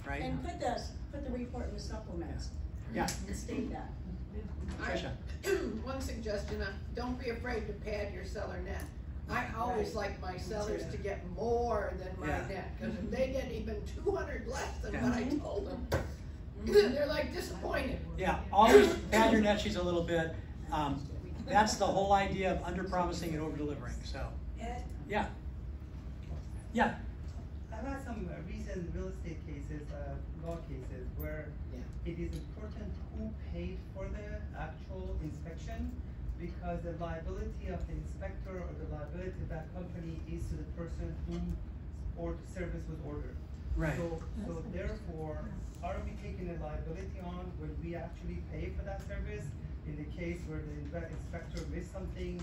right? And put the report in the supplements. Yeah. And state that. Tricia. One suggestion, don't be afraid to pad your seller net. I always like my sellers to get more than my net, because if they get even 200 less than what I told them, they're like disappointed. Yeah, always pad your net sheets a little bit. That's the whole idea of under-promising and over-delivering, so. Yeah. Yeah. I've had some recent real estate cases, law cases, where it is important who paid for the actual inspection, because the liability of the inspector or the liability of that company is to the person whom service was ordered. Right. So therefore, are we taking a liability on when we actually pay for that service? In the case where the inspector missed something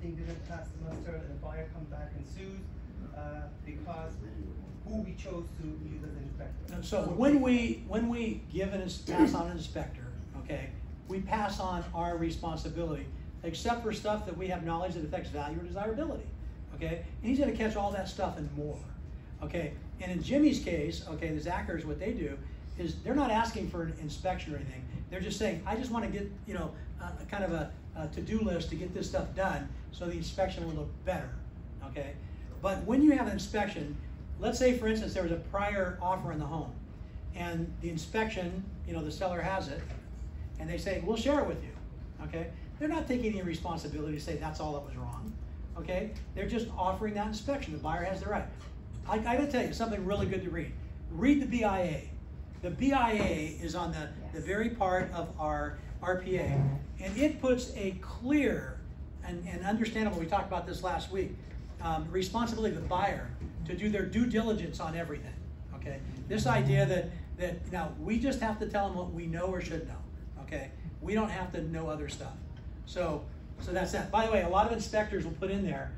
didn't pass the muster, and the buyer comes back and sues because who we chose to use as an inspector. So when we give pass on an inspector, okay, we pass on our responsibility, except for stuff that we have knowledge that affects value or desirability, okay? And he's gonna catch all that stuff and more, okay? And in Jimmy's case, okay, the Zackers, what they do is they're not asking for an inspection or anything. They're just saying, I just wanna get, you know, kind of a to-do list to get this stuff done so the inspection will look better, okay? But when you have an inspection, let's say for instance there was a prior offer in the home and the inspection, you know, the seller has it and they say, we'll share it with you, okay? They're not taking any responsibility to say that's all that was wrong, okay? They're just offering that inspection. The buyer has the right. I gotta tell you something really good to read. Read the BIA. The BIA is on the very part of our RPA, and it puts a clear and understandable, we talked about this last week, responsibility of the buyer to do their due diligence on everything, okay? This idea that now we just have to tell them what we know or should know, okay? We don't have to know other stuff. So that's that. By the way, a lot of inspectors will put in there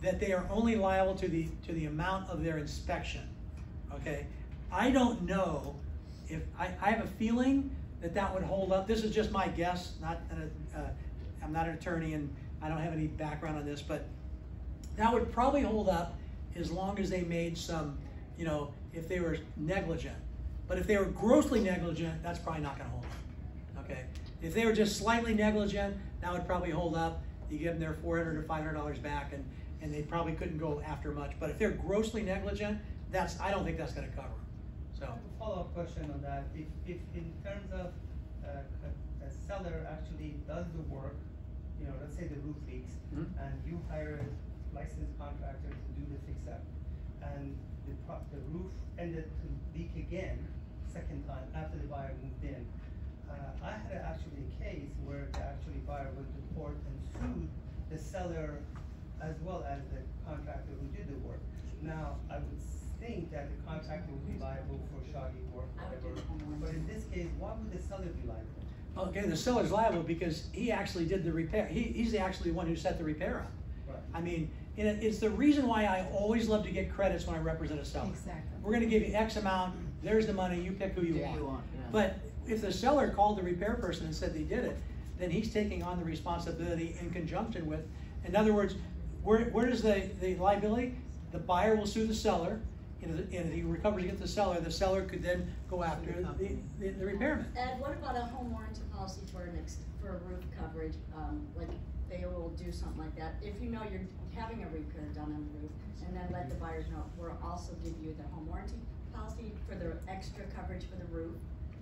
that they are only liable to the amount of their inspection, okay? I don't know if, I have a feeling that would hold up. This is just my guess, I'm not an attorney and I don't have any background on this, but that would probably hold up as long as they made some, you know, if they were negligent. But if they were grossly negligent, that's probably not gonna hold up, okay? If they were just slightly negligent, that would probably hold up. You give them their $400 or $500 back and they probably couldn't go after much. But if they're grossly negligent, I don't think that's gonna cover them, so. I have a follow-up question on that. If in terms of a seller actually does the work, you know, let's say the roof leaks, and you hire a licensed contractor to do the fix-up, and the roof ended to leak again, second time, after the buyer moved in. I had actually a case where the buyer went to court and sued the seller as well as the contractor who did the work. Now, I would think that the contractor would be liable for shoddy work, whatever, but in this case, why would the seller be liable? Okay, the seller's liable because he actually did the repair. He's actually the one who set the repair up. Right. I mean, it's the reason why I always love to get credits when I represent a seller. Exactly. We're gonna give you X amount, there's the money, you pick who you want. But if the seller called the repair person and said they did it, then he's taking on the responsibility in conjunction with, in other words, where does the liability? The buyer will sue the seller, and if he recovers against the seller could then go after the repairman. Ed, what about a home warranty policy for roof coverage? Like they will do something like that. If you know you're having a repair done on the roof, and then let the buyers know, we'll also give you the home warranty policy for the extra coverage for the roof.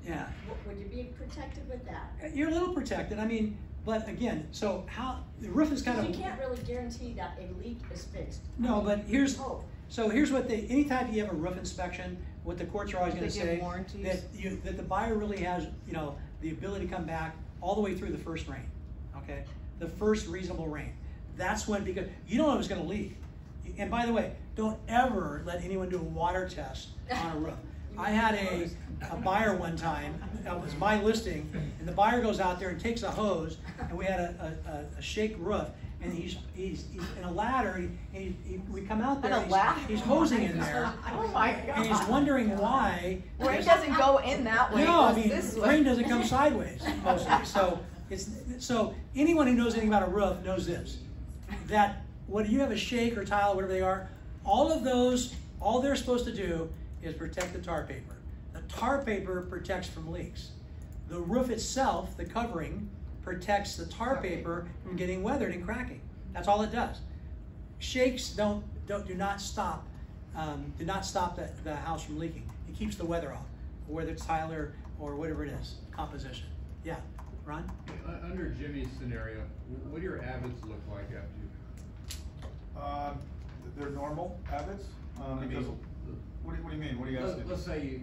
Yeah. Would you be protected with that? You're a little protected, I mean, but again, so how, the roof is kind of. You can't really guarantee that a leak is fixed. No, but here's, hope. so here's what they, anytime you have a roof inspection, what the courts are always gonna They give say, warranties? that the buyer really has, you know, the ability to come back all the way through the first rain, okay? The first reasonable rain. That's when, because you don't know if it's gonna leak. And by the way, don't ever let anyone do a water test on a roof. I had a buyer one time, that was my listing, and the buyer goes out there and takes a hose, and we had a shake roof, and he's in a ladder, we come out there, he's hosing in there. Oh my God. And he's wondering why. Rain doesn't go in that way, No, I it goes mean, this way. rain doesn't come sideways, mostly. So anyone who knows anything about a roof knows this, that when you have a shake or tile, whatever they are, all of those, all they're supposed to do is protect the tar paper. The tar paper protects from leaks. The roof itself, the covering, protects the tar paper from getting weathered and cracking. That's all it does. Shakes do not stop the house from leaking. It keeps the weather off, whether it's tile or whatever it is, composition. Yeah, Ron? Under Jimmy's scenario, what do your avids look like after you? They're normal avids, because, what do you mean? What do you asking? Let's say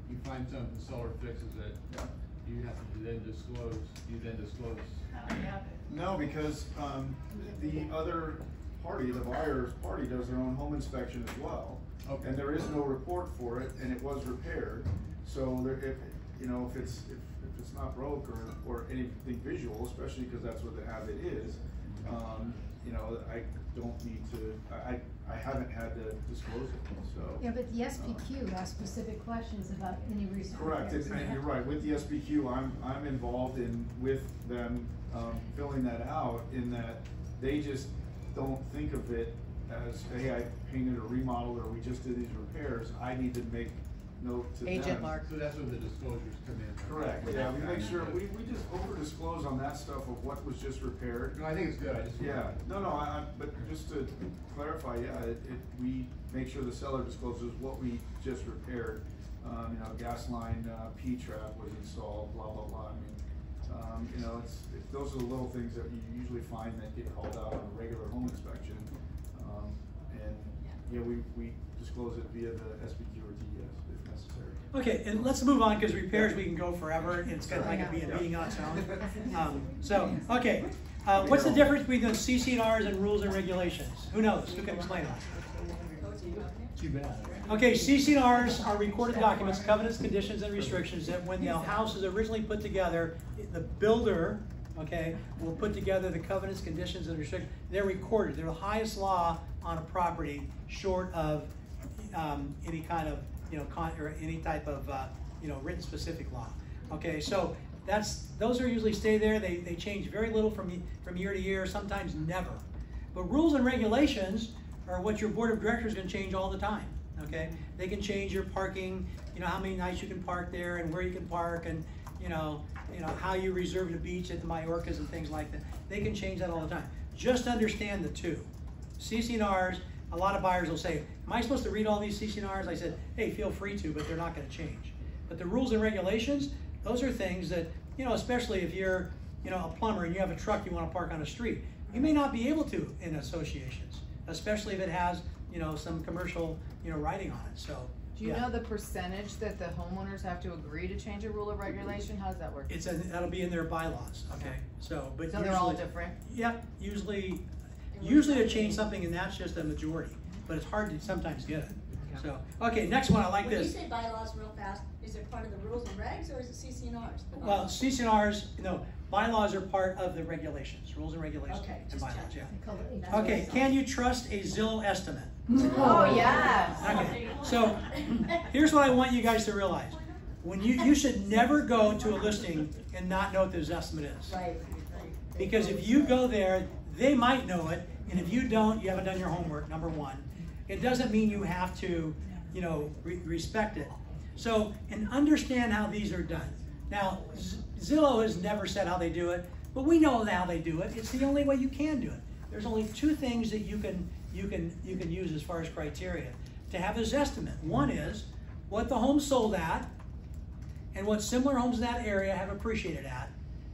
you find something, the seller fixes it. Yeah. You have to then disclose. No, because the other party, the buyer's party, does their own home inspection as well. Okay. And there is no report for it, and it was repaired. So there, if it's not broke or anything visual, especially because that's what the avid is, I don't need to. I haven't had to disclose it. So. Yeah, but the SPQ asks specific questions about any recent. Correct, and you're right. With the SPQ, I'm involved with them filling that out. In that they just don't think of it as, hey, I painted or remodeled, or we just did these repairs. I need to make note to them. Agent Mark. So that's where the disclosures come in. Correct. Yeah, we make sure we just over disclose on that stuff of what was just repaired. No, I think it's good. But just to clarify, we make sure the seller discloses what we just repaired. Gas line P trap was installed, blah blah blah. I mean, those are the little things that you usually find that get called out on a regular home inspection. We disclose it via the SPQ or TES if necessary. Okay, and let's move on, because repairs we can go forever. It's kind of like a meeting on its own. What's the difference between those CC&Rs and rules and regulations? Who knows? Who can explain that? Too bad. Okay, CC&Rs are recorded documents, covenants, conditions, and restrictions that when the house is originally put together, the builder, will put together the covenants, conditions, and restrictions. They're recorded. They're the highest law on a property, short of any kind of, or any type of, written specific law. Okay, so those are usually stay there. They change very little from year to year, sometimes never. But rules and regulations are what your board of directors can change all the time. Okay, they can change your parking, how many nights you can park there and where you can park, and how you reserve the beach at the Majorcas and things like that. They can change that all the time. Just understand the two. CC&Rs, a lot of buyers will say, am I supposed to read all these CC&Rs? I said, hey, feel free to, but they're not going to change. But the rules and regulations, those are things that, especially if you're, a plumber and you have a truck you want to park on a street, you may not be able to in associations, especially if it has, some commercial, writing on it. So. Do you know the percentage that the homeowners have to agree to change a rule or regulation? How does that work? That'll be in their bylaws. Okay. So they're all different. Yep. Usually to change something, and that's just a majority, but it's hard to sometimes get it. So, okay, next one, I like this. When you say bylaws real fast, is it part of the rules and regs, or is it CC&Rs? Well, CC&Rs, bylaws are part of the regulations, rules and regulations. Okay, and bylaws, yeah. Okay, can you trust a Zillow estimate? Oh, yes. Okay, so here's what I want you guys to realize. When you should never go to a listing and not know what this estimate is. Right. Because if you go there, they might know it, and if you don't, you haven't done your homework, number one. It doesn't mean you have to, respect it. So, and understand how these are done. Now, Zillow has never said how they do it. But we know how they do it. It's the only way you can do it. There's only two things that you can use as far as criteria to have a Zestimate. One is what the home sold at and what similar homes in that area have appreciated at,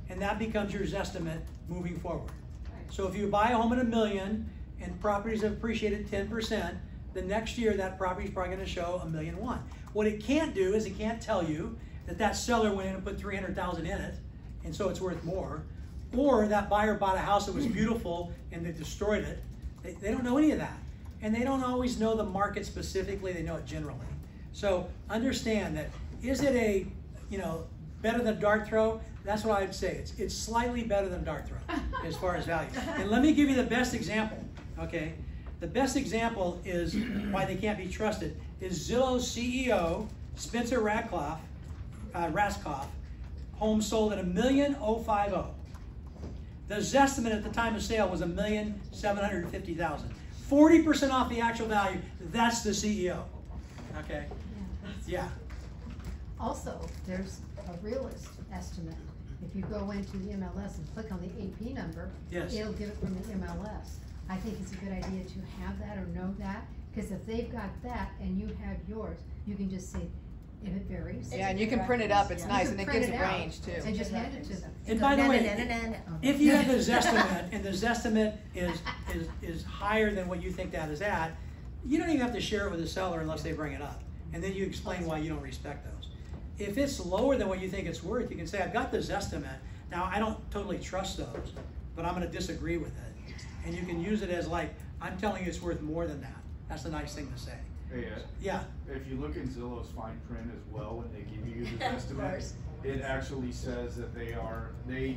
and that becomes your Zestimate moving forward. So if you buy a home at $1 million and properties have appreciated 10%, the next year that property is probably going to show $1.1 million. What it can't do is it can't tell you that that seller went in and put $300,000 in it, and so it's worth more, or that buyer bought a house that was beautiful and they destroyed it. They don't know any of that, and they don't always know the market specifically. They know it generally. So understand that, is it a, better than dart throw? That's what I'd say. It's slightly better than dart throw as far as value. And let me give you the best example, okay? The best example is why they can't be trusted is Zillow's CEO, Spencer Raskoff, home sold at $1,050,000. The Zestimate at the time of sale was $1,750,000. 40% off the actual value. That's the CEO. Okay? Yeah. Also, there's a realist estimate. If you go into the MLS and click on the AP number, yes, it'll get it from the MLS. I think it's a good idea to have that or know that, because if they've got that and you have yours, you can just say, if it varies. Yeah, and you can print it up. It's nice, and it gives a range too. And just hand it to them. And by the way, if you have the Zestimate and the Zestimate is higher than what you think that is at, you don't even have to share it with the seller unless they bring it up. And then you explain why you don't respect those. If it's lower than what you think it's worth, you can say, I've got the Zestimate. Now, I don't totally trust those, but I'm going to disagree with it. And you can use it as like, I'm telling you it's worth more than that. That's a nice thing to say. Hey Ed, yeah. If you look in Zillow's fine print as well, when they give you the estimate, it actually says that they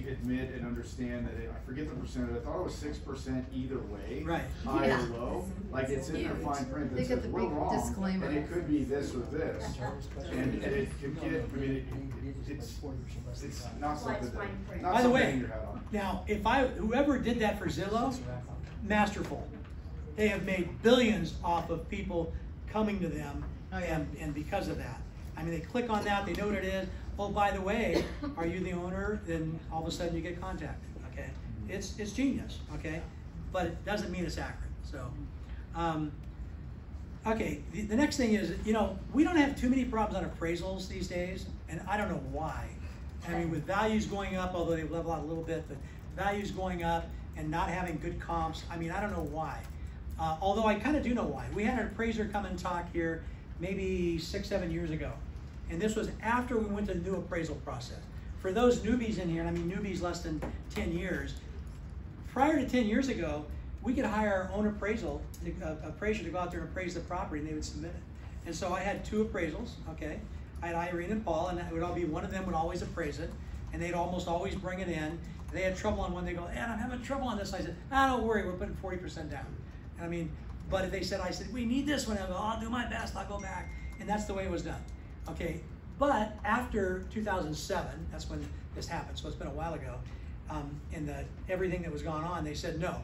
admit and understand that I forget the percentage, I thought it was 6% either way, right, high or low. Like it's in their fine print that says we're wrong, disclaimer. And it could be this or this. And it can get, I mean, it's not something that, not by the way, hang your hat on. Now, whoever did that for Zillow, masterful. They have made billions off of people coming to them, and because of that. I mean, they click on that, they know what it is. Oh, by the way, are you the owner? Then all of a sudden you get contacted, okay? It's genius, okay? But it doesn't mean it's accurate, so. Okay, the next thing is, we don't have too many problems on appraisals these days, and I don't know why. I mean, with values going up, although they've leveled out a little bit, but values going up and not having good comps, I mean, I don't know why. Although I kind of do know why. We had an appraiser come and talk here maybe 6-7 years ago. And this was after we went to the new appraisal process. For those newbies in here, and I mean newbies less than 10 years, prior to 10 years ago, we could hire our own appraiser to go out there and appraise the property, and they would submit it. And so I had 2 appraisals, okay? I had Irene and Paul, and it would all be one of them would always appraise it, and they'd almost always bring it in. If they had trouble on one, they go, Ed, I'm having trouble on this. I said, don't worry, we're putting 40% down. I mean, but if they said, I said, we need this one, I'll go, I'll do my best, I'll go back. And that's the way it was done. Okay, but after 2007, that's when this happened, so it's been a while ago, and everything that was going on, they said, no,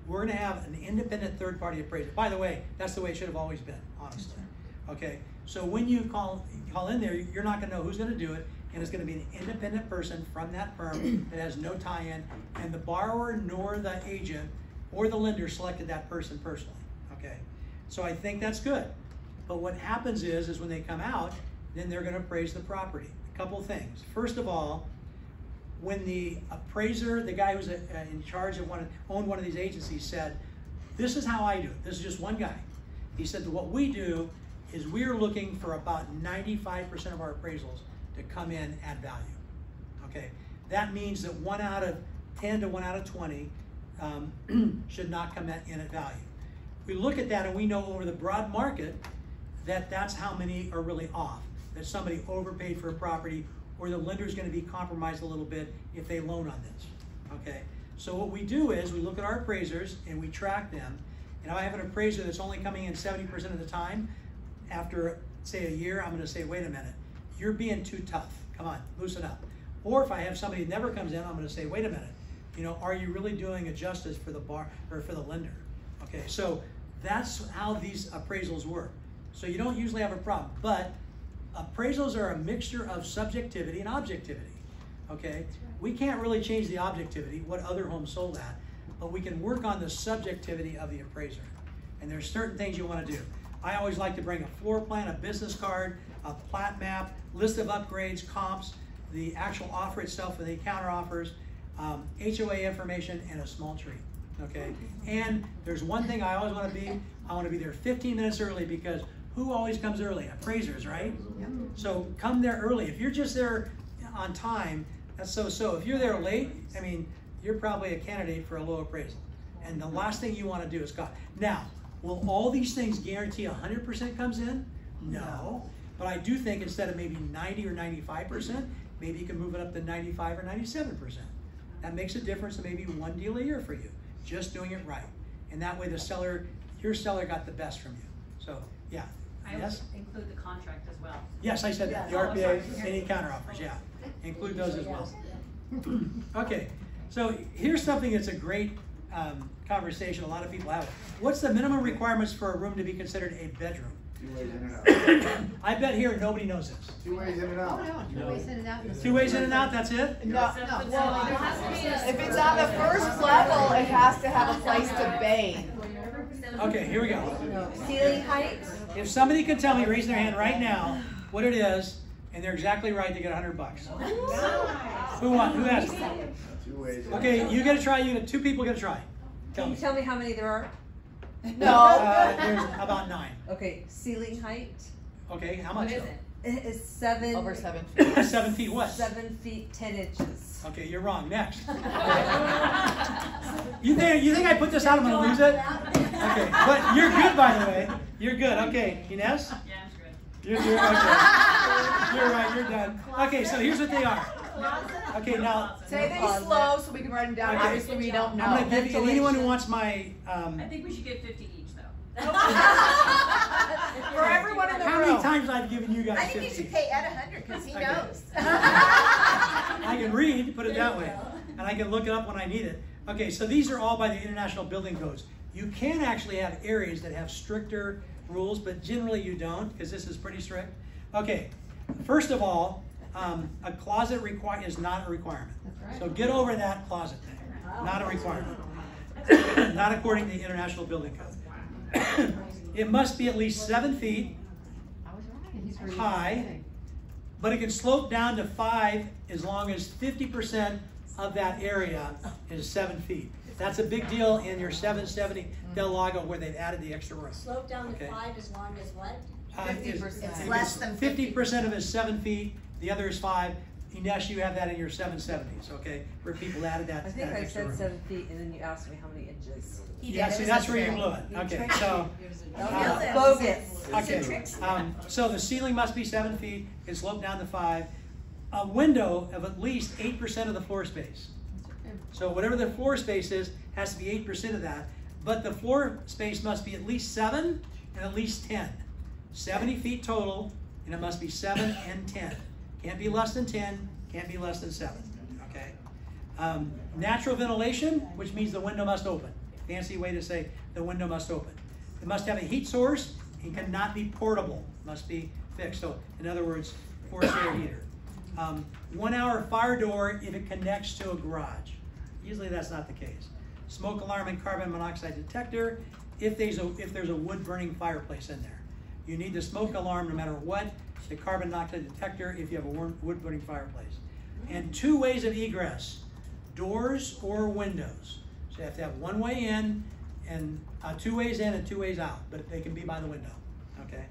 we're gonna have an independent third-party appraiser. By the way, that's the way it should have always been, honestly. Okay, so when you call in there, you're not gonna know who's gonna do it, and it's gonna be an independent person from that firm that has no tie-in, and the borrower nor the agent or the lender selected that person personally, okay? So I think that's good. But what happens is when they come out, then they're gonna appraise the property. A couple things. First of all, when the appraiser, the guy who's in charge of owned one of these agencies said, this is how I do it. This is just one guy. He said that what we do is we're looking for about 95% of our appraisals to come in at value, okay? That means that 1 out of 10 to 1 out of 20 should not come in at value. We look at that and we know over the broad market that that's how many are really off, that somebody overpaid for a property or the lender's going to be compromised a little bit if they loan on this, okay? So what we do is we look at our appraisers and we track them, and if I have an appraiser that's only coming in 70% of the time, after say a year, I'm going to say, wait a minute, you're being too tough, come on, loosen up. Or if I have somebody that never comes in, I'm going to say, wait a minute, are you really doing a justice for the bar or for the lender? Okay, so that's how these appraisals work. So you don't usually have a problem, but appraisals are a mixture of subjectivity and objectivity. okay? We can't really change the objectivity, what other homes sold at, but we can work on the subjectivity of the appraiser. And there's certain things you want to do. I always like to bring a floor plan, a business card, a plat map, list of upgrades, comps, the actual offer itself for the counter offers, HOA information, and a small tree, okay? And there's one thing I always want to be, I want to be there 15 minutes early, because who always comes early? Appraisers, right? So come there early. If you're just there on time, that's so-so. If you're there late, I mean, you're probably a candidate for a low appraisal. And the last thing you want to do is caught. Now, will all these things guarantee 100% comes in? No. But I do think instead of maybe 90 or 95%, maybe you can move it up to 95 or 97%. That makes a difference in maybe one deal a year for you, just doing it right. And that way the seller, your seller got the best from you. So, yeah. I Yes? would include the contract as well. Yes, I said that. The RPA, any counter offers, yeah. Include those as well. Okay, so here's something that's a great conversation a lot of people have. What's the minimum requirements for a room to be considered a bedroom? 2 ways in and out. I bet here nobody knows this. 2 ways in and out. Oh, no, 2 ways in and out. 2 ways in and out, that's it? No, well, if it's on the first level, it has to have a place to bathe. Okay, here we go. Ceiling height? If somebody can tell me, raise their hand right now, what it is, and they're exactly right, they get $100. Who asked? 2 ways in. Okay, you get to try. You get 2 people get to try. Can you tell me how many there are? No. There's about 9. Okay, ceiling height Okay, how much? What is though? it? It is 7. Over 7 feet. 7 feet what? 7 feet 10 inches. Okay, you're wrong. Next. You think I put this out? I'm gonna lose it. Okay, but you're good, by the way. You're good. Okay, Ines. Yeah, I'm good. You're okay. You're right. You're done. Okay, so here's what they are. Okay, now Say these slow so we can write them down. Okay. Obviously, we don't know. I'm gonna give you, anyone who wants my. I think we should get 50 each though. For everyone in the How room. many times I've given you guys I think 50? you should pay Ed 100 because he Okay. knows. I can read, put it that way, and I can look it up when I need it. Okay, so these are all by the International Building Codes. You can actually have areas that have stricter rules, but generally you don't, because this is pretty strict. Okay, first of all, a closet is not a requirement. That's right. So get over that closet thing. Not a requirement. Not according to the International Building Code. It must be at least 7 feet I was right. He's reading high, everything. but it can slope down to 5 as long as 50% of that area is 7 feet. That's a big deal in your 770 Del Lago where they've added the extra room. Slope down to Okay. 5 as long as what? 50%. It's less than 50% of it is 7 feet, the other is 5. Ines, you have that in your 770s, okay? Where people added that. I think that I extra said room. 7 feet, and then you asked me how many inches. Yeah, see, that's where you blew it. Okay, so. Bogus. Okay, so the ceiling must be 7 feet, can slope down to 5. A window of at least 8% of the floor space. So whatever the floor space is, has to be 8% of that. But the floor space must be at least 7 and at least 10. 70 feet total, and it must be 7 and 10. Can't be less than 10, can't be less than 7, okay? Natural ventilation, which means the window must open. Fancy way to say the window must open. It must have a heat source and cannot be portable, must be fixed. So in other words, forced air heater. 1 hour fire door if it connects to a garage. Usually that's not the case. Smoke alarm and carbon monoxide detector if there's a wood burning fireplace in there. You need the smoke alarm no matter what, the carbon monoxide detector if you have a wood burning fireplace. And 2 ways of egress, doors or windows. So you have to have 1 way in and 2 ways in and 2 ways out, but they can be by the window, okay?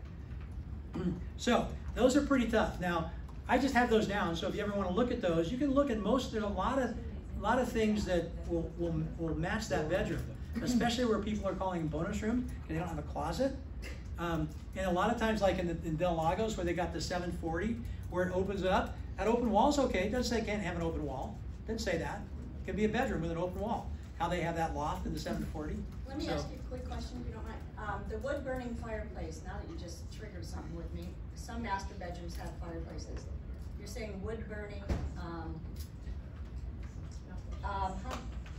So those are pretty tough. Now, I just have those down, so if you ever want to look at those, you can look at most. There's a lot of things that will match that bedroom, especially where people are calling bonus room and they don't have a closet. And a lot of times, like in Del Lagos, where they got the 740, where it opens up, that open wall's okay. It doesn't say it can't have an open wall. It doesn't say that. It can be a bedroom with an open wall. How they have that loft in the 740. Let me ask you a quick question, if you don't mind. The wood burning fireplace, now that you just triggered something with me, some master bedrooms have fireplaces. You're saying wood burning,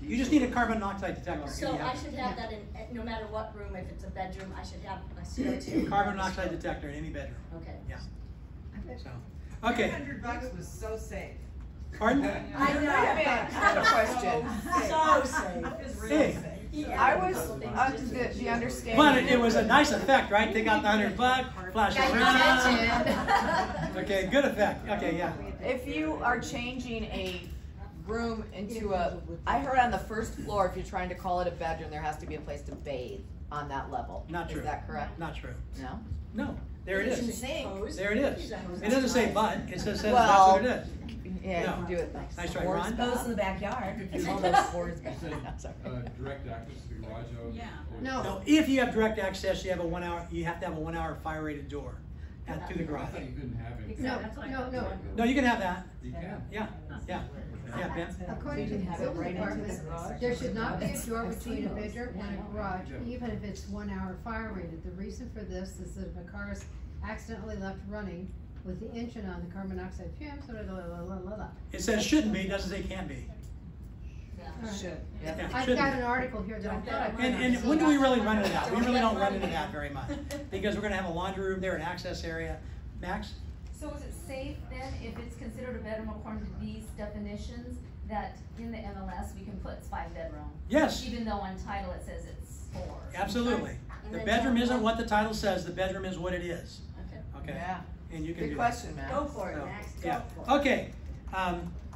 You just need a carbon monoxide detector. so I should have that in, no matter what room, if it's a bedroom, I should have a CO2. Carbon monoxide detector in any bedroom. Okay. Yeah. So, okay. $100 was so safe. Pardon? I have a question. So safe. Hey. I was under the understanding. But it was a nice effect, right? Take out the $100, flash around. Okay, good effect. Okay, yeah. If you are changing a room into I heard on the first floor, if you're trying to call it a bedroom, there has to be a place to bathe on that level. Not true. Is that correct? Not true. No? No. There it is. Sink. There it is. It doesn't say but, it says that's Well, what it is. Yeah, you No. can do it. Nice try, Ron. Hose in the backyard. If you All want those floors back. direct access to the garage, Yeah. No. No, if you have direct access, you have you have to have a 1 hour fire rated door to the I garage. thought you couldn't have it. No, That's what I no, thought. no. No, you can have that. You can. Yeah, yeah. Yeah, Pam? According to the building department, there should not be a door between a bedroom and a garage, even if it's 1 hour fire rated. The reason for this is that if a car is accidentally left running with the engine on, the carbon monoxide fumes, blah, blah, blah, blah, blah, blah. It says shouldn't be, it doesn't say can't be. Should. Yeah, I've shouldn't got be. an article here that I thought I And when do we really run into that? We really don't run into that very much. Because we're gonna have a laundry room there, an access area. Max? So is it safe then, if it's considered a bedroom according to these definitions, that in the MLS we can put it's 5 bedroom? Yes. Even though on title it says it's 4? Absolutely. The bedroom isn't what the title says, the bedroom is what it is. Okay? Yeah. And you can Good do question, that. Max. Go for it, So, Max. yeah. Go for it. Okay.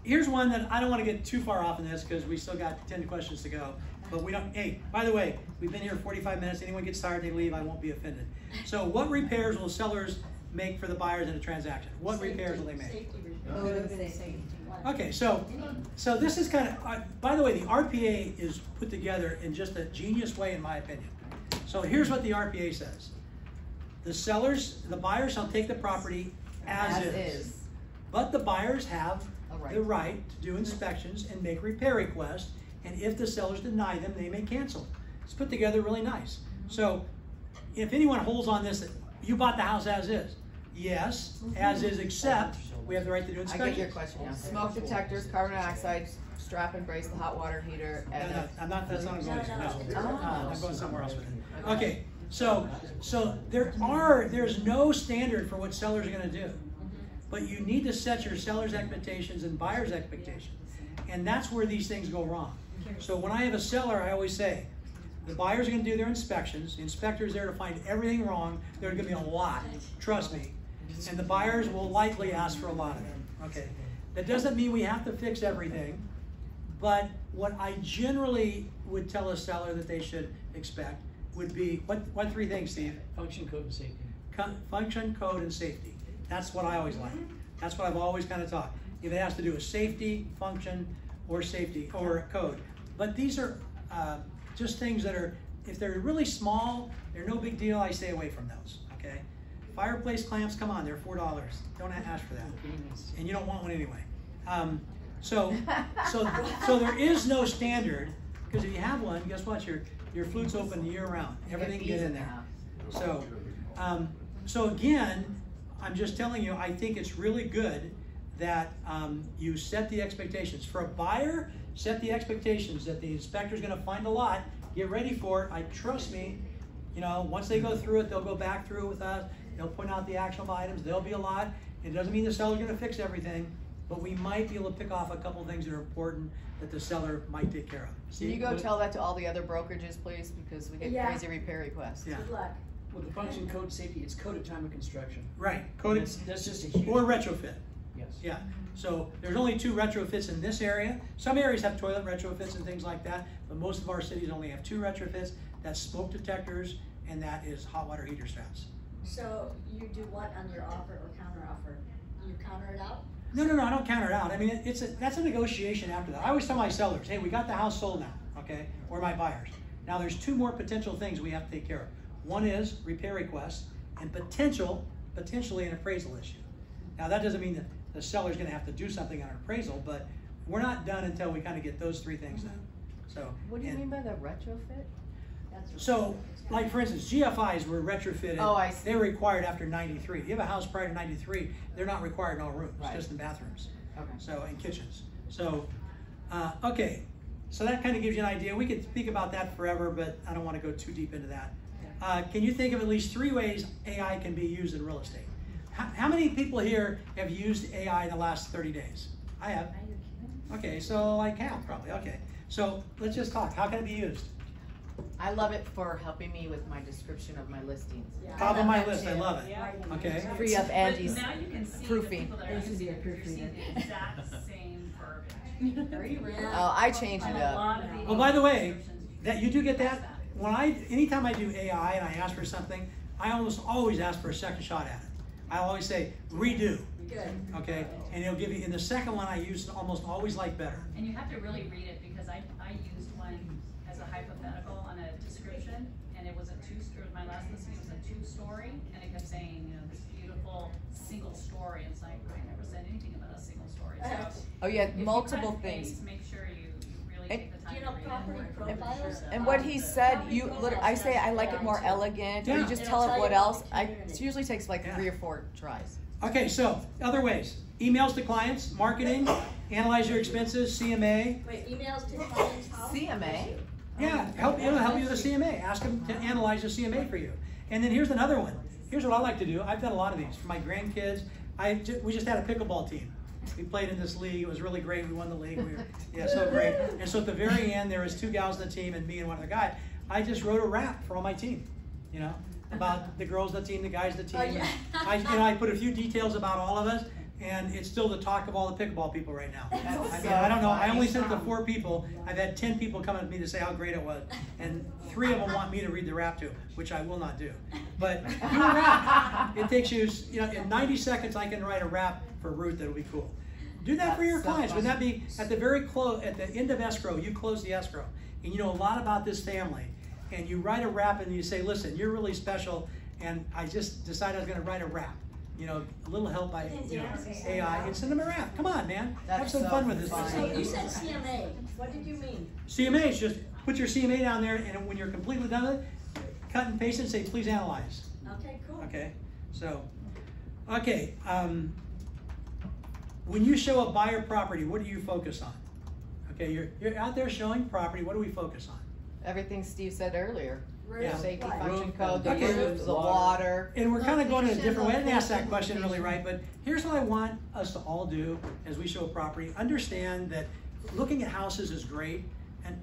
Here's one that I don't want to get too far off in this because we still got 10 questions to go. But we don't, hey, by the way, we've been here 45 minutes. Anyone gets tired, they leave. I won't be offended. So what repairs will sellers make for the buyers in a transaction? What repairs will they make? Safety repairs. Okay, so this is kind of, by the way, the RPA is put together in just a genius way, in my opinion. So here's what the RPA says. The buyers shall take the property as is. But the buyers have the right to do inspections and make repair requests, and if the sellers deny them, they may cancel. It's put together really nice. So if anyone holds on this, that you bought the house as is. Yes, as is, except we have the right to do I inspections. get your question now. Smoke detectors, carbon dioxide, strap and brace the hot water heater, and No, I'm not, that's not going to, no. Oh. I'm going somewhere else with it. Okay, so there's no standard for what sellers are gonna do. But you need to set your seller's expectations and buyer's expectations. And that's where these things go wrong. So when I have a seller, I always say, the buyers are gonna do their inspections, the inspector's there to find everything wrong, there are gonna be a lot, trust me. And the buyers will likely ask for a lot of them, okay? That doesn't mean we have to fix everything, but what I generally would tell a seller that they should expect would be, what 3 things, Steve? Function, code, and safety. Function, code, and safety. That's what I always like. That's what I've always kind of taught. If it has to do with safety, function, or safety, or code. But these are just things that are, if they're really small, they're no big deal, I stay away from those, okay? Fireplace clamps, come on, they're $4. Don't ask for that. And you don't want one anyway. So there is no standard, because if you have one, guess what? Your flute's open year round. Everything can get in there. So again, I'm just telling you, I think it's really good that you set the expectations. For a buyer, set the expectations that the inspector's gonna find a lot, get ready for it. Trust me, you know, once they go through it, they'll go back through it with us, they'll point out the actionable items, there'll be a lot. It doesn't mean the seller's gonna fix everything, but we might be able to pick off a couple things that are important that the seller might take care of. Can you go tell that to all the other brokerages, please? Because we get crazy repair requests. Yeah. Good luck. With the function, code, safety, it's code at time of construction. Right, code. That's just a huge. Or retrofit. Yes. Yeah, so there's only 2 retrofits in this area. Some areas have toilet retrofits and things like that, but most of our cities only have 2 retrofits. That's smoke detectors, and that is hot water heater straps. So you do what on your offer or counter offer? You counter it out? No, I don't counter it out. I mean, that's a negotiation after that. I always tell my sellers, hey, we got the house sold now, okay? Or my buyers. Now there's 2 more potential things we have to take care of. One is repair requests and potentially an appraisal issue. Now that doesn't mean that the seller's gonna have to do something on an appraisal, but we're not done until we kind of get those 3 things done. So. What do you mean by the retrofit? So, like for instance, GFIs were retrofitted. Oh, I see. They were required after 93. You have a house prior to 93, they're not required in all rooms, just in bathrooms. Okay. So, and kitchens. So, okay. So that kind of gives you an idea. We could speak about that forever, but I don't want to go too deep into that. Can you think of at least 3 ways AI can be used in real estate? How many people here have used AI in the last 30 days? I have. Are you kidding? Okay, so like half probably, okay. So let's just talk, how can it be used? I love it for helping me with my description of my listings. Top of my list, I love it. Yeah. Okay. Free up Angie's But now you can see the proofing. people that There are should be a using it, you're proofreader. seeing the exact same verbiage. Oh, I change On it a up. lot of the Oh, by the way, descriptions, that you do get that, anytime I do AI and I ask for something, I almost always ask for a second shot at it. I always say, redo, Good. okay? And it'll give you, in the second one I use almost always like better. And you have to really read it, because I used one as a hypothetical on a description, and it was my last listing was a 2-story, and it kept saying, you know, this beautiful single story. It's like, I never said anything about a single story. So Oh yeah, if you multiple press things. paste, make sure you really And- take the time Do you to know read property it. profiles? And what he said, I say I like it more elegant, or Yeah. you just It'll tell it tell what you about else. the community. It usually takes like Yeah. 3 or 4 tries. Okay, so, other ways. Emails to clients, marketing, analyze your expenses, CMA. Wait, emails to clients, how? CMA? Yeah, it'll help you with a CMA. Ask them to analyze a CMA for you. And then here's another one. Here's what I like to do. I've done a lot of these for my grandkids. We just had a pickleball team. We played in this league. It was really great. We won the league. Yeah, so great. And so at the very end, there was 2 gals in the team and me and one other guy. I just wrote a rap for all my team, you know, about the girls in the team, the guys in the team. Oh, yeah. I put a few details about all of us, and it's still the talk of all the pickleball people right now. I don't know. I only sent it to 4 people. I've had 10 people come to me to say how great it was, and 3 of them want me to read the rap to, which I will not do. But do a rap. It takes you, in 90 seconds, I can write a rap for Ruth that'll be cool. Do that for your clients. Wouldn't that be at the end of escrow? You close the escrow, and you know a lot about this family, and you write a rap, and you say, "Listen, you're really special," and I just decided I was going to write a rap. You know, a little help by AI, and send them a rap. Come on, man, have some fun with this. So you said CMA, what did you mean? CMA is just put your CMA down there, and when you're completely done with it, cut and paste it and say, "Please analyze." Okay, cool. Okay, so, okay, when you show a buyer property, what do you focus on? Okay, you're out there showing property, what do we focus on? Everything Steve said earlier. Yeah. Safety Right. function code, the Okay. roofs, the water. And we're kind of going in a different way. I didn't ask that Location, question really right, but here's what I want us to all do as we show a property. Understand that looking at houses is great,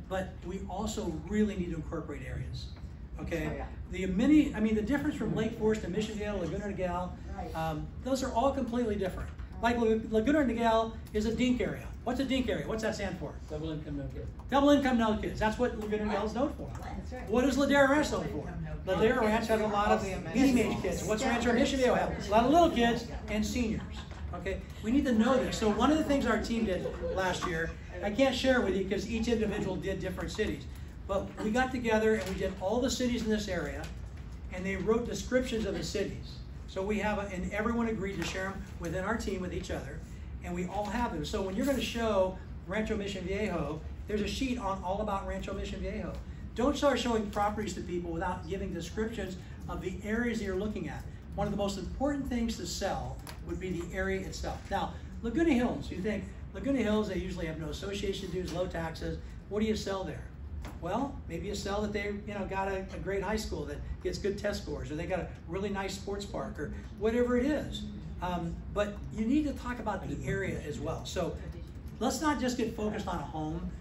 but we also really need to incorporate areas. Okay? Oh, yeah. The difference from Lake Forest to Mission Vale, Laguna Niguel, those are all completely different. Like Laguna Niguel is a DINK area. What's a DINK area? What's that stand for? Double income, no kids. Double income, no kids. That's what Laguna Niguel is known for. That's right. What is Ladera Ranch known for? Ladera Ranch has a lot of medium age kids. What's Rancho Mission Viejo have? A lot of little kids and seniors. Okay, we need to know this. So one of the things our team did last year, I can't share it with you because each individual did different cities, but we got together and we did all the cities in this area, and they wrote descriptions of the cities. So we have, and everyone agreed to share them within our team with each other, and we all have them. So when you're going to show Rancho Mission Viejo, there's a sheet on all about Rancho Mission Viejo. Don't start showing properties to people without giving descriptions of the areas that you're looking at. One of the most important things to sell would be the area itself. Now, Laguna Hills, you think, Laguna Hills, they usually have no association dues, low taxes. What do you sell there? Well, maybe you sell that they got a great high school that gets good test scores, or they got a really nice sports park, or whatever it is. But you need to talk about the area as well. So let's not just get focused on a home.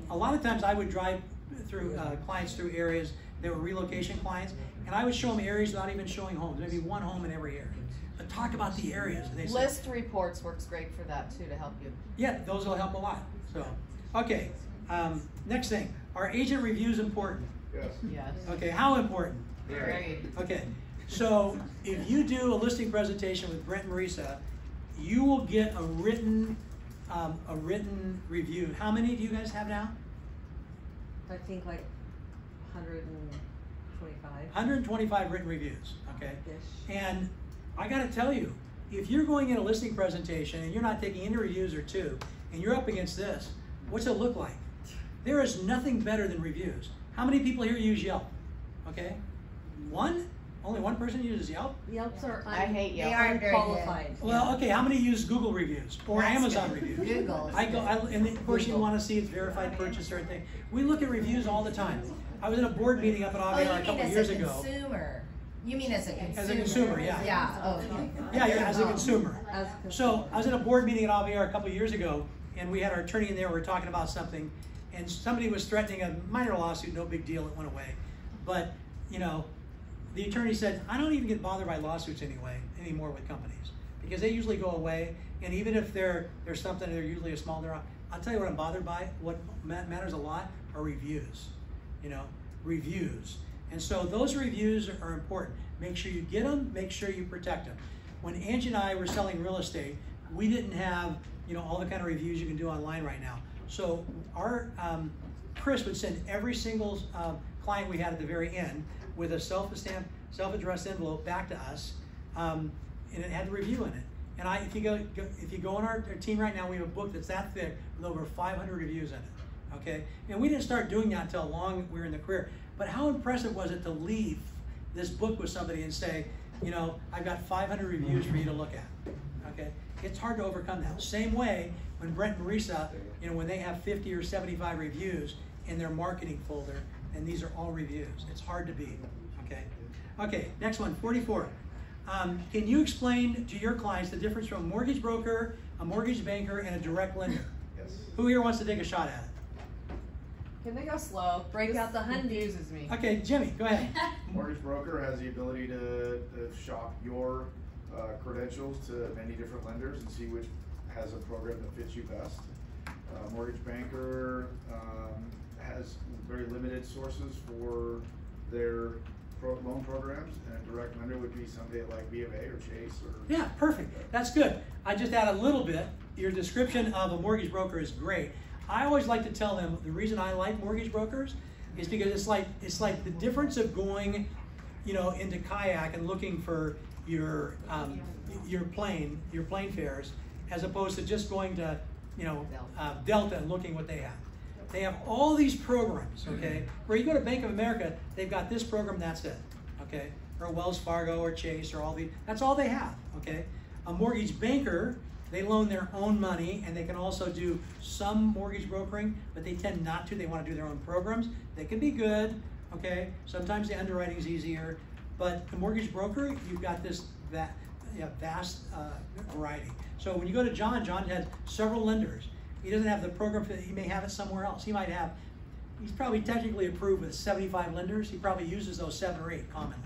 A lot of times I would drive through clients through areas that were relocation clients, and I would show them areas without even showing homes. Maybe one home in every area. But talk about the areas. And they say, List reports works great for that too, to help you. yeah, those will help a lot. So, okay, next thing. Are agent reviews important? Yes. Yes. Okay, how important? Great. Okay, so if you do a listing presentation with Brent and Marisa, you will get a written review. How many do you guys have now? I think like 125. 125 written reviews, okay? Ish. And I gotta tell you, if you're going in a listing presentation and you're not taking any reviews or two, and you're up against this, what's it look like? There is nothing better than reviews. How many people here use Yelp? Okay, one? Only one person uses Yelp? Yelps are I hate Yelp. They aren't very qualified. Well, okay, how many use Google reviews or That's Amazon good. reviews? Google is And of course you want to see it's verified purchase or anything. We look at reviews all the time. I was in a board meeting up at Aviar a couple of years ago. Consumer. You mean as a consumer? As a consumer, yeah. Yeah, okay. Yeah, as a consumer. As a consumer. So I was at a board meeting at AVR a couple of years ago, and we had our attorney in there, we were talking about something, and somebody was threatening a minor lawsuit, no big deal, it went away. But, you know, the attorney said, I don't even get bothered by lawsuits anymore with companies, because they usually go away, and even if there's something, they're usually a small, I'll tell you what I'm bothered by, what matters a lot are reviews, you know, reviews. And so those reviews are important. Make sure you get them, make sure you protect them. When Angie and I were selling real estate, we didn't have, you know, all the kind of reviews you can do online right now. So our, Chris would send every single client we had at the very end with a self-addressed envelope back to us, and it had the review in it. And if you go on our team right now, we have a book that's that thick with over 500 reviews in it, okay? And we didn't start doing that until long we were in the career. But how impressive was it to leave this book with somebody and say, you know, I've got 500 reviews for you to look at, okay? It's hard to overcome that. Same way when Brent and Marisa, you know, when they have 50 or 75 reviews in their marketing folder, and these are all reviews. It's hard to beat, okay? Okay, next one, 44. Can you explain to your clients the difference from a mortgage broker, a mortgage banker, and a direct lender? Yes. Who here wants to take a shot at it? Can they go slow? Break out the confuses me. Okay, Jimmy, go ahead. Mortgage broker has the ability to shop your credentials to many different lenders and see which has a program that fits you best. Mortgage banker has very limited sources for their loan programs, and a direct lender would be somebody like B of A or Chase or... Yeah, perfect. That's good. I just add a little bit. Your description of a mortgage broker is great. I always like to tell them the reason I like mortgage brokers is because it's like the difference of going, you know, into kayak and looking for your plane fares, as opposed to just going to, you know, Delta and looking what they have. They have all these programs, okay? Where you go to Bank of America, they've got this program, that's it, okay? Or Wells Fargo or Chase or all these, that's all they have, okay? A mortgage banker, they loan their own money, and they can also do some mortgage brokering, but they tend not to. They want to do their own programs. They can be good, okay? Sometimes the underwriting is easier, but the mortgage broker, you've got this vast variety. So when you go to John has several lenders. He doesn't have the program, he may have it somewhere else. He might have, he's probably technically approved with 75 lenders. He probably uses those 7 or 8 commonly,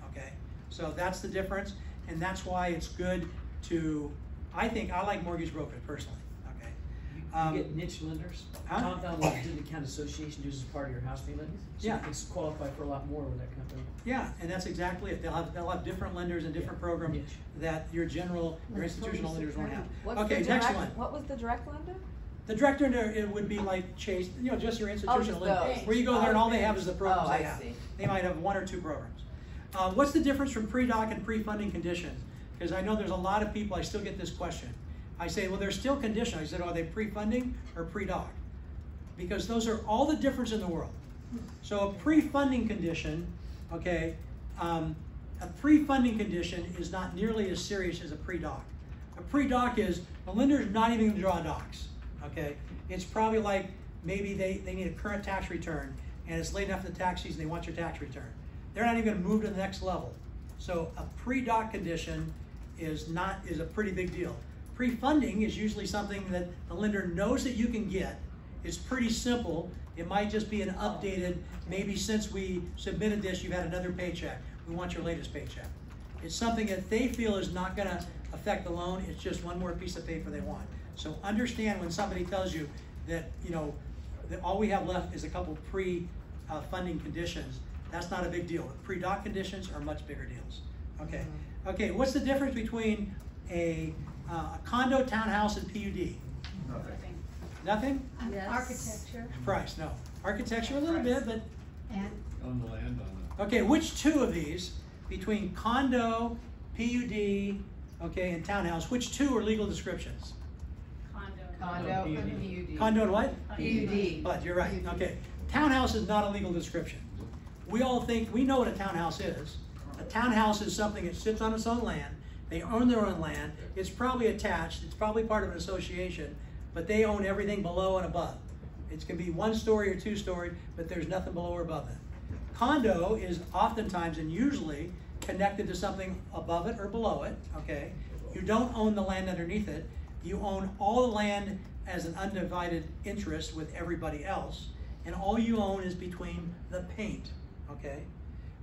okay? So that's the difference, and that's why it's good to, I like mortgage brokers personally, okay? You get niche lenders. Huh? Compound loans in the county association uses part of your house payment. So Yeah. you can qualify for a lot more with that company. Yeah, and that's exactly it. They'll have different lenders and different programs that your institutional lenders won't have. Okay, next one. What was the direct lender? The direct lender, it would be like Chase, you know, just your institutional lender. those. Where you go there and all they have is the programs Oh, they I have. see. They might have 1 or 2 programs. What's the difference from pre-doc and pre-funding conditions? Because I know there's a lot of people, I still get this question. I say, well, they're still conditioned. I said, are they pre-funding or pre-doc? Because those are all the difference in the world. So a pre-funding condition, okay, a pre-funding condition is not nearly as serious as a pre-doc. A pre-doc is, the lender's not even gonna draw docs, okay? It's probably like, maybe they need a current tax return, and it's late enough in the tax season, they want your tax return. They're not even gonna move to the next level. So a pre-doc condition is a pretty big deal. Pre-funding is usually something that the lender knows that you can get. It's pretty simple. It might just be an updated, maybe since we submitted this, you've had another paycheck. We want your latest paycheck. It's something that they feel is not gonna affect the loan. It's just one more piece of paper they want. So understand when somebody tells you that, you know, that all we have left is a couple pre-funding conditions, that's not a big deal. Pre-doc conditions are much bigger deals. Okay. Okay, what's the difference between a condo, townhouse, and PUD? Nothing. Nothing? Yes. Architecture. Price, no. Architecture a little bit, but... And On the land, on the... Okay, which 2 of these, between condo, PUD, okay, and townhouse, which 2 are legal descriptions? Condo and PUD. Condo and what? PUD. But you're right, okay. Townhouse is not a legal description. We all think, we know what a townhouse is. A townhouse is something that sits on its own land. They own their own land. It's probably attached. It's probably part of an association, but they own everything below and above. It can be 1 story or 2 story, but there's nothing below or above that. Condo is oftentimes and usually connected to something above it or below it, okay? You don't own the land underneath it. You own all the land as an undivided interest with everybody else, and all you own is between the paint, okay?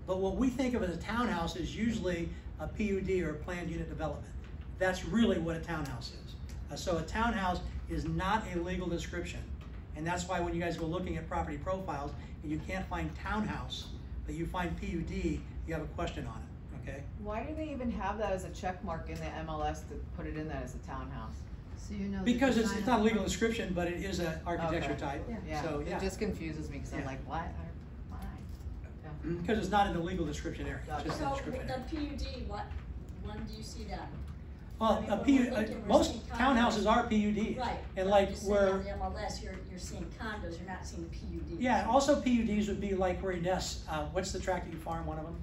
But what we think of as a townhouse is usually a PUD or a planned unit development. That's really what a townhouse is. So a townhouse is not a legal description, and that's why when you guys go looking at property profiles and you can't find townhouse, but you find PUD, you have a question on it, okay? Why do they even have that as a check mark in the MLS to put it in that as a townhouse? So you know. Because it's not a legal description, but it is an architecture Okay. type. Yeah, So, yeah. it just confuses me because I'm Yeah. like, what? Why? Yeah. Because it's not in the legal description area, it's just in the So description the area. PUD, when do you see that? Well, I mean, a when we're PUD, looking, we're most seeing townhouses condos. are PUDs. Right. And but like I'm just saying where, on the MLS, you're seeing condos, you're not seeing PUDs. yeah, also PUDs would be like where you nest, what's the tract that you farm, one of them?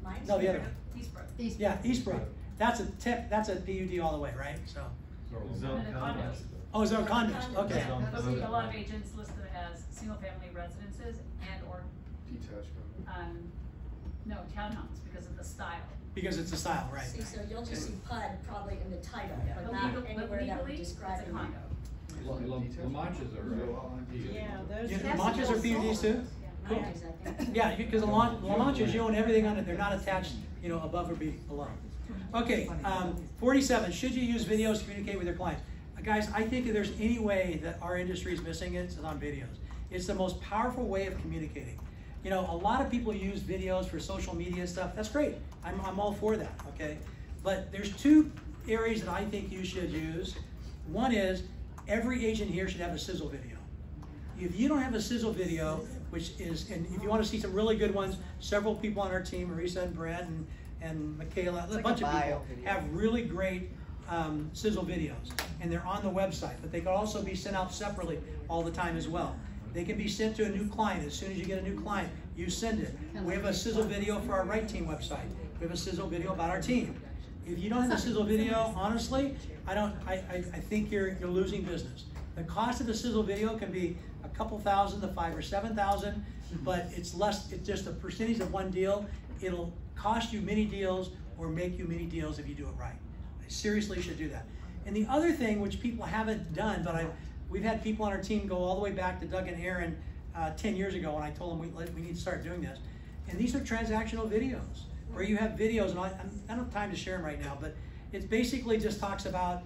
Mine's No, the here. other one. Eastbrook. Yeah, Eastbrook. That's a PUD all the way, right? So. And the condos. Oh, zone condos, okay. Yeah, but a lot of agents list it as single-family residences and or, Detached. no, townhomes because of the style. Because it's a style, right. See, so you'll just see PUD probably in the title, but But not legal- but anywhere that would legally, describe it's a it. condo. La Manchas are. Yeah, those. Yeah, La Manchas are PUDs too? Cool. Mine is, I think. Yeah, because the La Manchas, you own everything on it, they're not attached, above or below. Okay, 47, should you use videos to communicate with your clients? Guys, I think if there's any way that our industry is missing it, it's on videos. It's the most powerful way of communicating. A lot of people use videos for social media stuff. That's great. I'm all for that, okay? But there's two areas that I think you should use. One is every agent here should have a sizzle video. If you don't have a sizzle video, which is, and if you want to see some really good ones, several people on our team, Marisa and Brett and Michaela, a bunch of people have really great sizzle videos, and they're on the website, but they can also be sent out separately all the time as well. They can be sent to a new client. As soon as you get a new client, you send it. We have a sizzle video for our Right Team website. We have a sizzle video about our team. If you don't have a sizzle video, honestly, I think you're losing business. The cost of the sizzle video can be a couple thousand to 5,000 or 7,000, but it's less. It's just a percentage of one deal. It'll cost you many deals or make you many deals if you do it right. I seriously should do that. And the other thing, which people haven't done, but we've had people on our team go all the way back to Doug and Aaron 10 years ago when I told them we need to start doing this. And these are transactional videos where you have videos, and I don't have time to share them right now, but it basically just talks about,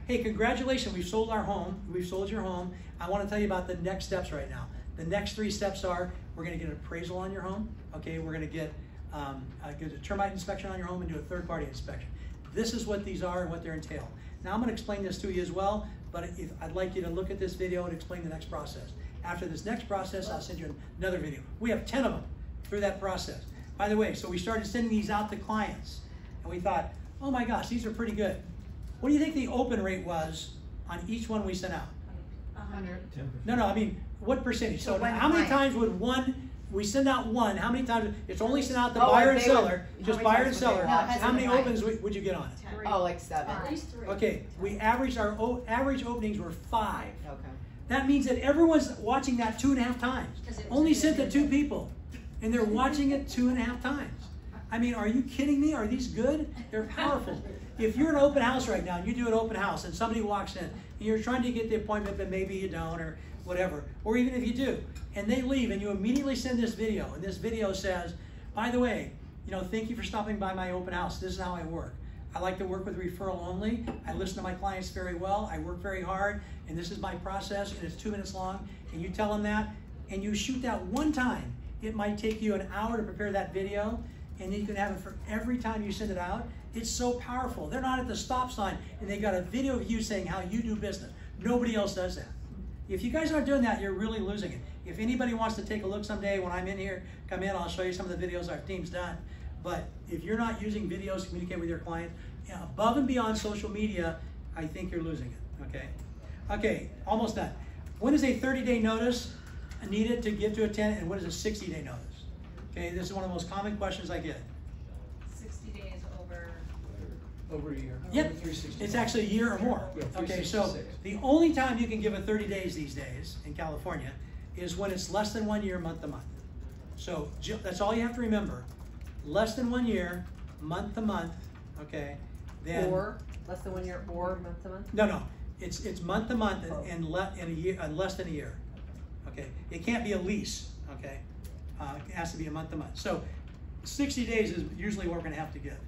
hey, congratulations, we've sold our home, we've sold your home. I want to tell you about the next steps right now. The next 3 steps are, we're going to get an appraisal on your home, okay? We're going to get a termite inspection on your home and do a third-party inspection. This is what these are and what they're entailed. Now I'm going to explain this to you as well, but I'd like you to look at this video and explain the next process. After this next process, I'll send you another video. We have 10 of them through that process. By the way, so we started sending these out to clients, and we thought, oh my gosh, these are pretty good. What do you think the open rate was on each one we sent out? 100. No, I mean, what percentage? So when how many client- times would we send out one? How many times? It's only sent out to Oh, buyer and and they would- seller, how just many buyer and times would they seller. watch? How many opens would you get on it? Oh, like 7. At least 3. Okay, we averaged, our average openings were 5. Okay. That means that everyone's watching that 2.5 times. Only sent to 2 people, and they're watching it 2.5 times. I mean, are you kidding me? Are these good? They're powerful. If you're in an open house right now, and you do an open house, and somebody walks in, and you're trying to get the appointment, but maybe you don't, or whatever, or even if you do, and they leave, and you immediately send this video, and this video says, by the way, thank you for stopping by my open house. This is how I work. I like to work with referral only. I listen to my clients very well. I work very hard, and this is my process, and it's 2 minutes long, and you tell them that, and you shoot that one time. It might take you an hour to prepare that video, and then you can have it for every time you send it out. It's so powerful. They're not at the stop sign, and they got a video of you saying how you do business. Nobody else does that. If you guys aren't doing that, you're really losing it. If anybody wants to take a look someday when I'm in here, come in, I'll show you some of the videos our team's done. But if you're not using videos to communicate with your client, above and beyond social media, I think you're losing it, okay? Okay, almost done. When is a 30-day notice needed to give to a tenant, and when is a 60-day notice? Okay, this is one of the most common questions I get. 60 days Over a year. Yep, 360. it's actually a year or more. Yeah, Okay, so 366. the only time you can give a 30 days these days in California is when it's less than 1 year, month to month. So that's all you have to remember. less than 1 year, month to month, okay, then. Or, less than 1 year, or month to month? No, it's month to month and in a year, less than a year, okay? It can't be a lease, okay? It has to be a month to month. So 60 days is usually what we're gonna have to give,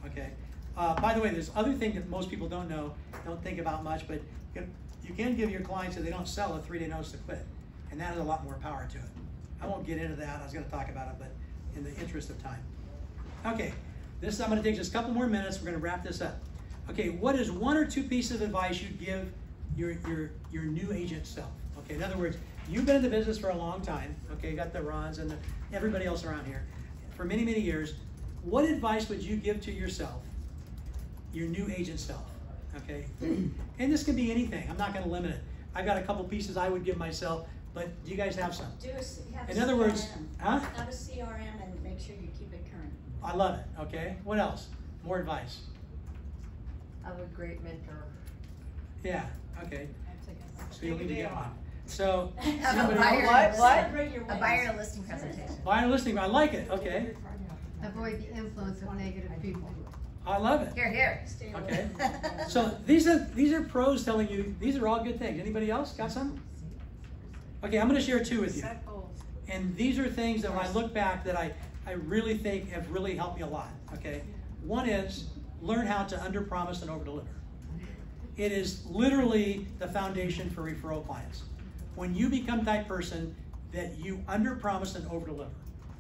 okay? By the way, there's other thing that most people don't know, don't think about much, but you can give your clients, if they don't sell, a 3-day notice to quit. And that has a lot more power to it. I won't get into that, I was gonna talk about it, but in the interest of time. Okay, I'm gonna take just a couple more minutes, we're gonna wrap this up. Okay, what is 1 or 2 pieces of advice you'd give your new agent self? Okay, in other words, you've been in the business for a long time, okay, you got the Rons and everybody else around here, for many, many years. What advice would you give to yourself, your new agent self, okay? And this can be anything, I'm not gonna limit it. I've got a couple pieces I would give myself, but do you guys have some? In other words, huh? Have a CRM and make sure you keep it current. I love it, okay? What else? More advice. Have a great mentor. Yeah, okay. So you'll need to get one. So, Have a buyer, a buyer to listing presentation. Buyer listing, I like it, okay. Avoid the influence of negative people. I love it. Here, here. Okay. So these are pros telling you, these are all good things. Anybody else got some? Okay, I'm gonna share 2 with you. And these are things that when I look back that I really think have really helped me a lot, okay? One is, learn how to under-promise and over-deliver. It is literally the foundation for referral clients. When you become that person that you under-promise and over-deliver.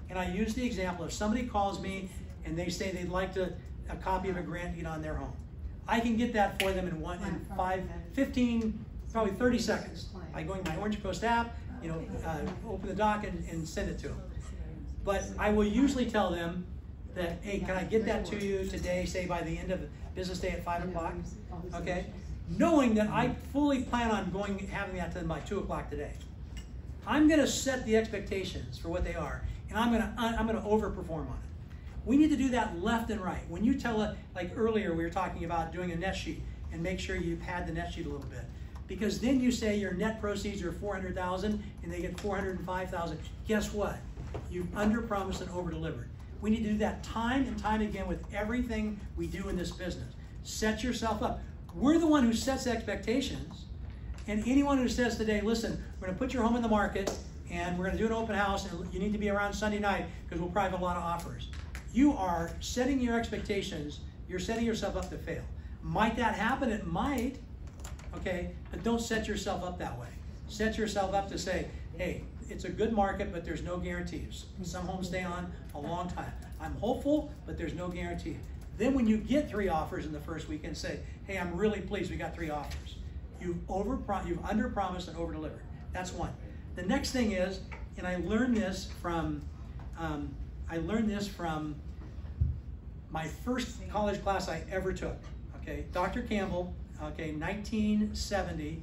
And I use the example, if somebody calls me and they say they'd like a copy of a grant deed on their home, I can get that for them in 15, probably 30 seconds. By going to my Orange Coast app, open the doc and send it to them. But I will usually tell them that, hey, can I get that to you today, say by the end of the business day at 5 o'clock, okay? Knowing that I fully plan on having that to them by 2 o'clock today. I'm gonna set the expectations for what they are, and I'm gonna overperform on it. We need to do that left and right. When you tell it, like earlier we were talking about doing a net sheet, and make sure you pad the net sheet a little bit. Because then you say your net proceeds are $400,000 and they get $405,000. Guess what? You've under-promised and over-delivered. We need to do that time and time again with everything we do in this business. Set yourself up. We're the one who sets expectations, and anyone who says today, listen, we're gonna put your home in the market and we're gonna do an open house and you need to be around Sunday night because we'll probably have a lot of offers. You are setting your expectations, you're setting yourself up to fail. Might that happen? It might, okay? But don't set yourself up that way. Set yourself up to say, hey, it's a good market, but there's no guarantees. Some homes stay on a long time. I'm hopeful, but there's no guarantee. Then when you get 3 offers in the first weekend, say, hey, I'm really pleased we got 3 offers. You've under-promised and over-delivered. That's one. The next thing is, and I learned this from my first college class I ever took. Okay, Dr. Campbell, okay, 1970,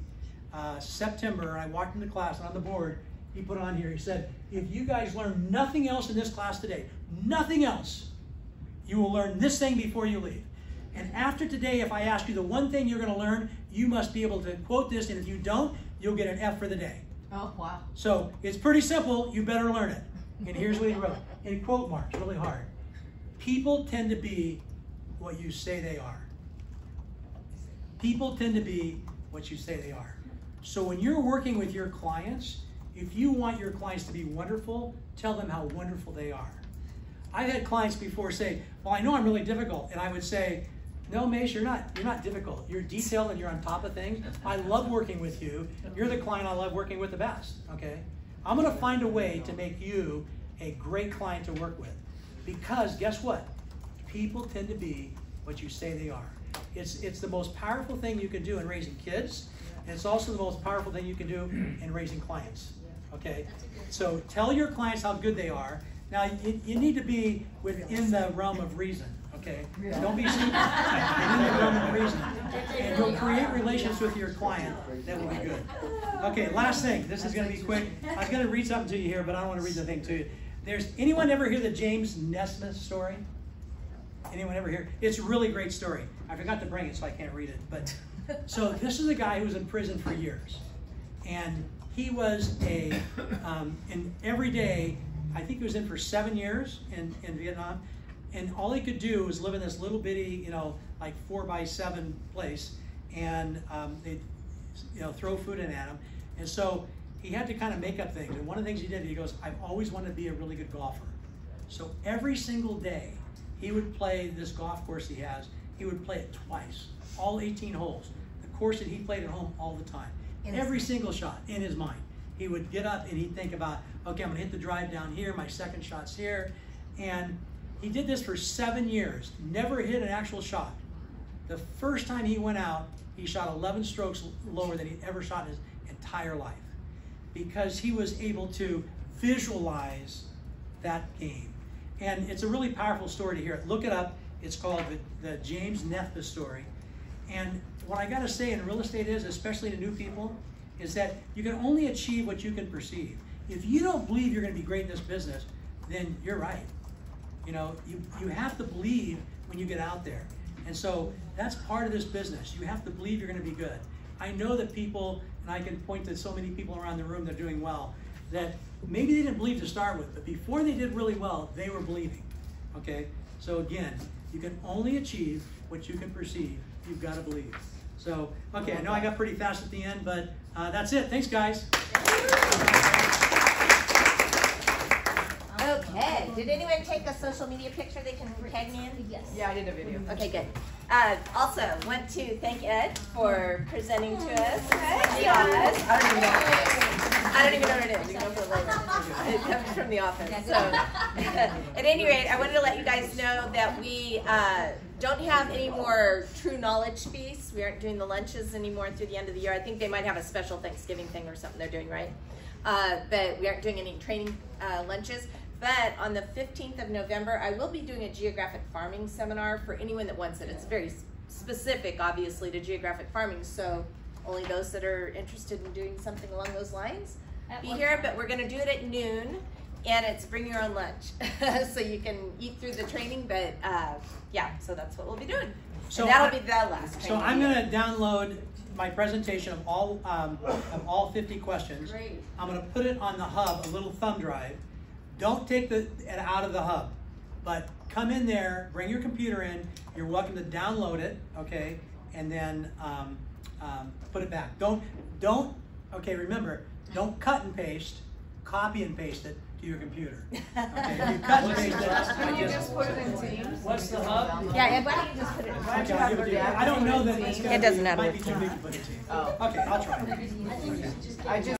September, I walked into class and on the board, he put on here, he said, if you guys learn nothing else in this class today, nothing else, you will learn this thing before you leave. And after today, if I ask you the one thing you're gonna learn, you must be able to quote this, and if you don't, you'll get an F for the day. Oh, wow. So it's pretty simple, you better learn it. And here's what he wrote, in quote marks, really hard. People tend to be what you say they are. People tend to be what you say they are. So when you're working with your clients, if you want your clients to be wonderful, tell them how wonderful they are. I've had clients before say, well, I know I'm really difficult. And I would say, no, Mace, you're not difficult. You're detailed and you're on top of things. I love working with you. You're the client I love working with the best, okay? I'm gonna find a way to make you a great client to work with. Because guess what? People tend to be what you say they are. It's the most powerful thing you can do in raising kids, and it's also the most powerful thing you can do in raising clients, okay? So tell your clients how good they are. Now, you need to be within the realm of reason, okay? Don't be stupid. Within the realm of reason. And you'll create relations with your client that will be good. Okay, last thing. This is going to be quick. I was going to read something to you here, but I don't want to read the thing to you. Anyone ever hear the James Nesmith story? Anyone ever hear? It's a really great story. I forgot to bring it, so I can't read it. But so this is a guy who was in prison for years. And he was and every day, I think he was in for 7 years in Vietnam. And all he could do was live in this little bitty, you know, like 4x7 place, and they'd, you know, throw food in at him. And so he had to kind of make up things. And one of the things he did, he goes, I've always wanted to be a really good golfer. So every single day, he would play this golf course he has. He would play it twice, all 18 holes. The course that he played at home all the time. Every single shot in his mind. He would get up and he'd think about, okay, I'm gonna hit the drive down here, my second shot's here. And he did this for 7 years, never hit an actual shot. The first time he went out, he shot 11 strokes lower than he'd ever shot in his entire life, because he was able to visualize that game. And it's a really powerful story to hear. Look it up. It's called the James Neathbus story. And what I gotta say in real estate is, especially to new people, is that you can only achieve what you can perceive. If you don't believe you're gonna be great in this business, then you're right. You know, you have to believe when you get out there. And so that's part of this business. You have to believe you're gonna be good. I know that people, and I can point to so many people around the room that are doing well, that maybe they didn't believe to start with, but before they did really well, they were believing, okay? So again, you can only achieve what you can perceive. You've got to believe. So, okay, I know I got pretty fast at the end, but that's it. Thanks, guys. Okay, did anyone take a social media picture they can tag me in? Yes. Yeah, I did a video. Okay, good. Also, want to thank Ed for presenting to us. The office. I don't even know what it is. You can go for it later. It comes from the office. So, at any rate, I wanted to let you guys know that we don't have any more True Knowledge feasts. We aren't doing the lunches anymore through the end of the year. I think they might have a special Thanksgiving thing or something they're doing, right? But we aren't doing any training lunches. But on the 15th of November, I will be doing a geographic farming seminar for anyone that wants it. It's very specific, obviously, to geographic farming, so only those that are interested in doing something along those lines be here. But we're going to do it at noon, and it's bring your own lunch, so you can eat through the training. But yeah, so that's what we'll be doing. So and that'll be the last. So I'm going to download my presentation of all 50 questions. Great. I'm going to put it on the hub, a little thumb drive. Don't take it out of the hub, but come in there, bring your computer in. You're welcome to download it, okay, and then put it back. Don't. Okay, remember, don't cut and paste. Copy and paste it to your computer. Okay, if you cut and paste it, Can you just put it in Teams? What's the hub? Yeah, and why don't you just put it in Okay, I'll give it to you. I don't know that it's gonna It doesn't be, matter. might be too big to put it in. Oh. Okay, I'll try. I just